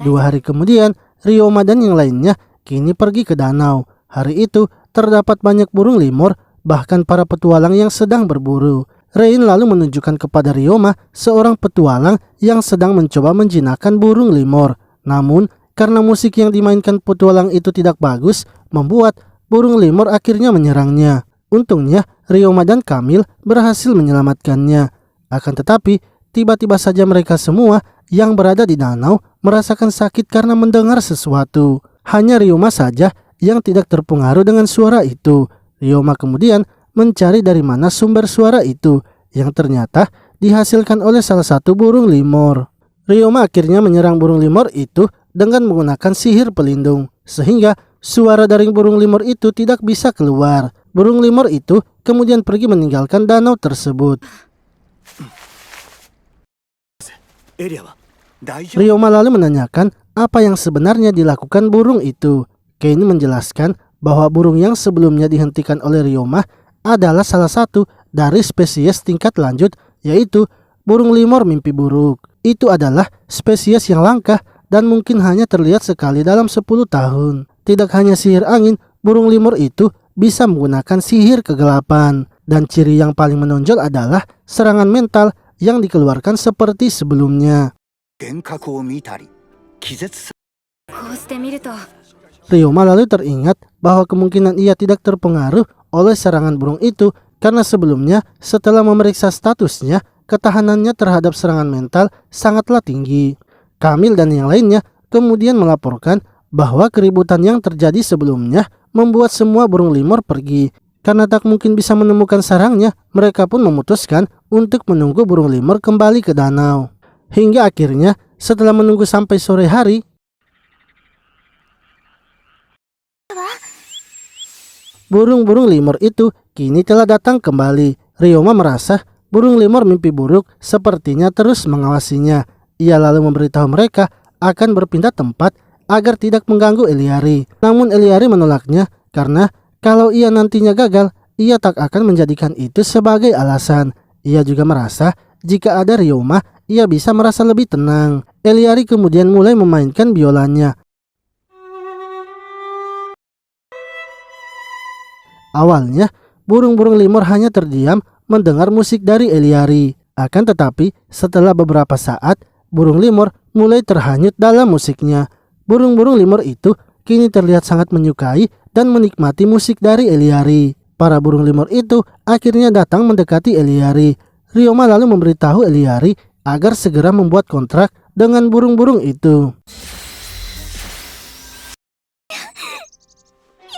2 hari kemudian, Ryoma dan yang lainnya kini pergi ke danau. Hari itu terdapat banyak burung limur, bahkan para petualang yang sedang berburu. Rain lalu menunjukkan kepada Ryoma seorang petualang yang sedang mencoba menjinakkan burung limur. Namun, karena musik yang dimainkan petualang itu tidak bagus, membuat burung limur akhirnya menyerangnya. Untungnya, Ryoma dan Kamil berhasil menyelamatkannya. Akan tetapi, tiba-tiba saja mereka semua yang berada di danau merasakan sakit karena mendengar sesuatu. Hanya Ryoma saja yang tidak terpengaruh dengan suara itu. Ryoma kemudian mencari dari mana sumber suara itu, yang ternyata dihasilkan oleh salah satu burung limur. Ryoma akhirnya menyerang burung limur itu dengan menggunakan sihir pelindung, sehingga suara dari burung limur itu tidak bisa keluar. Burung limur itu kemudian pergi meninggalkan danau tersebut. Ryoma lalu menanyakan apa yang sebenarnya dilakukan burung itu. Kane menjelaskan bahwa burung yang sebelumnya dihentikan oleh Ryoma adalah salah satu dari spesies tingkat lanjut, yaitu burung limur mimpi buruk. Itu adalah spesies yang langka dan mungkin hanya terlihat sekali dalam 10 tahun. Tidak hanya sihir angin, burung limur itu bisa menggunakan sihir kegelapan. Dan ciri yang paling menonjol adalah serangan mental yang dikeluarkan seperti sebelumnya. Ryoma lalu teringat bahwa kemungkinan ia tidak terpengaruh oleh serangan burung itu karena sebelumnya setelah memeriksa statusnya, ketahanannya terhadap serangan mental sangatlah tinggi. Kamil dan yang lainnya kemudian melaporkan bahwa keributan yang terjadi sebelumnya membuat semua burung limur pergi. Karena tak mungkin bisa menemukan sarangnya, mereka pun memutuskan untuk menunggu burung limur kembali ke danau. Hingga akhirnya setelah menunggu sampai sore hari, burung-burung limur itu kini telah datang kembali. Ryoma merasa burung limur mimpi buruk sepertinya terus mengawasinya. Ia lalu memberitahu mereka akan berpindah tempat agar tidak mengganggu Eliari. Namun Eliari menolaknya karena kalau ia nantinya gagal, ia tak akan menjadikan itu sebagai alasan. Ia juga merasa jika ada Ryoma, ia bisa merasa lebih tenang. Eliari kemudian mulai memainkan biolanya. Awalnya, burung-burung limur hanya terdiam mendengar musik dari Eliari. Akan tetapi, setelah beberapa saat, burung limur mulai terhanyut dalam musiknya. Burung-burung limur itu kini terlihat sangat menyukai dan menikmati musik dari Eliari. Para burung limur itu akhirnya datang mendekati Eliari. Ryoma lalu memberitahu Eliari agar segera membuat kontrak dengan burung-burung itu.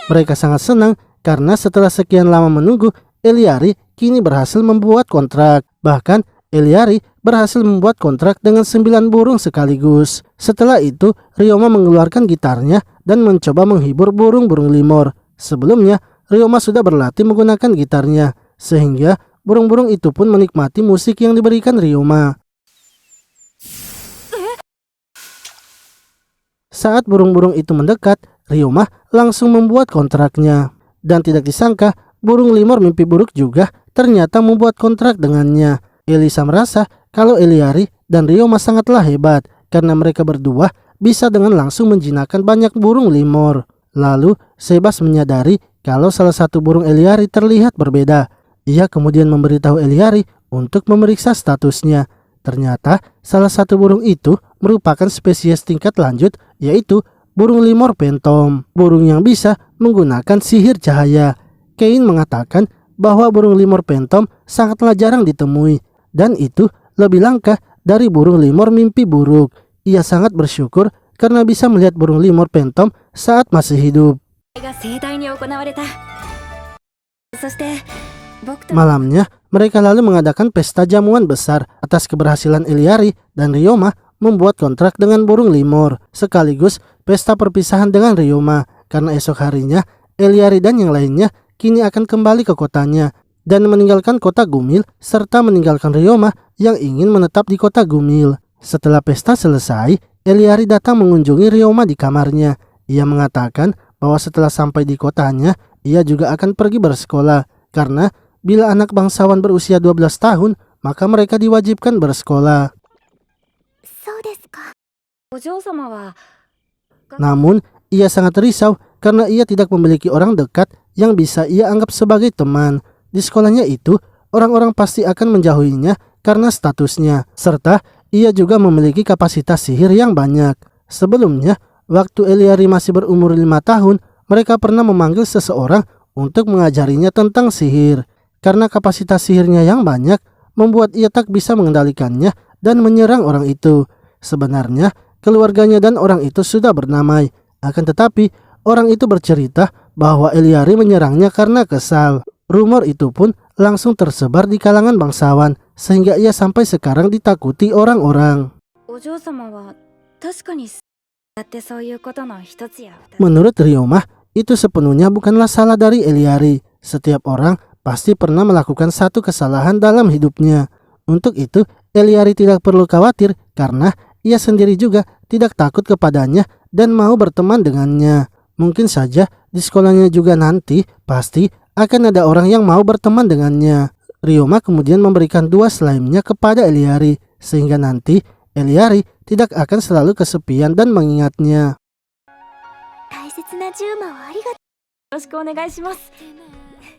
Mereka sangat senang karena setelah sekian lama menunggu, Eliari kini berhasil membuat kontrak. Bahkan Eliari berhasil membuat kontrak dengan 9 burung sekaligus. Setelah itu, Ryoma mengeluarkan gitarnya dan mencoba menghibur burung-burung limur. Sebelumnya, Ryoma sudah berlatih menggunakan gitarnya, sehingga burung-burung itu pun menikmati musik yang diberikan Ryoma. Saat burung-burung itu mendekat, Ryoma langsung membuat kontraknya. Dan tidak disangka, burung limur mimpi buruk juga ternyata membuat kontrak dengannya. Elisa merasa kalau Eliari dan Ryoma sangatlah hebat karena mereka berdua bisa dengan langsung menjinakkan banyak burung limur. Lalu Sebas menyadari kalau salah satu burung Eliari terlihat berbeda. Ia kemudian memberitahu Eliari untuk memeriksa statusnya. Ternyata salah satu burung itu merupakan spesies tingkat lanjut, yaitu burung limur pentom, burung yang bisa menggunakan sihir cahaya. Kane mengatakan bahwa burung limur pentom sangatlah jarang ditemui, dan itu lebih langka dari burung limur mimpi buruk. Ia sangat bersyukur karena bisa melihat burung limur pentom saat masih hidup. Malamnya, mereka lalu mengadakan pesta jamuan besar atas keberhasilan Eliari dan Ryoma membuat kontrak dengan burung limur, sekaligus pesta perpisahan dengan Ryoma, karena esok harinya Eliari dan yang lainnya kini akan kembali ke kotanya dan meninggalkan kota Gumil serta meninggalkan Ryoma yang ingin menetap di kota Gumil. Setelah pesta selesai, Eliari datang mengunjungi Ryoma di kamarnya. Ia mengatakan bahwa setelah sampai di kotanya, ia juga akan pergi bersekolah karena bila anak bangsawan berusia 12 tahun, maka mereka diwajibkan bersekolah. Namun, ia sangat risau karena ia tidak memiliki orang dekat yang bisa ia anggap sebagai teman. Di sekolahnya itu, orang-orang pasti akan menjauhinya karena statusnya, serta ia juga memiliki kapasitas sihir yang banyak. Sebelumnya, waktu Eliari masih berumur 5 tahun, mereka pernah memanggil seseorang untuk mengajarinya tentang sihir. Karena kapasitas sihirnya yang banyak, membuat ia tak bisa mengendalikannya dan menyerang orang itu. Sebenarnya, keluarganya dan orang itu sudah bernamai. Akan tetapi, orang itu bercerita bahwa Eliari menyerangnya karena kesal. Rumor itu pun langsung tersebar di kalangan bangsawan, sehingga ia sampai sekarang ditakuti orang-orang. Menurut Ryoma, itu sepenuhnya bukanlah salah dari Eliari. Setiap orang pasti pernah melakukan satu kesalahan dalam hidupnya. Untuk itu, Eliari tidak perlu khawatir karena ia sendiri juga tidak takut kepadanya dan mau berteman dengannya. Mungkin saja di sekolahnya juga nanti pasti akan ada orang yang mau berteman dengannya. Ryoma kemudian memberikan 2 slime-nya kepada Eliari, sehingga nanti Eliari tidak akan selalu kesepian dan mengingatnya.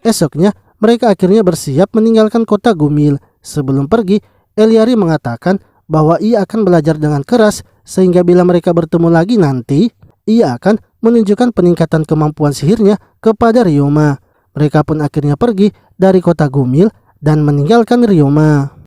Esoknya, mereka akhirnya bersiap meninggalkan kota Gumil. Sebelum pergi, Eliari mengatakan bahwa ia akan belajar dengan keras sehingga bila mereka bertemu lagi nanti, ia akan menunjukkan peningkatan kemampuan sihirnya kepada Ryoma. Mereka pun akhirnya pergi dari kota Gumil dan meninggalkan Ryoma.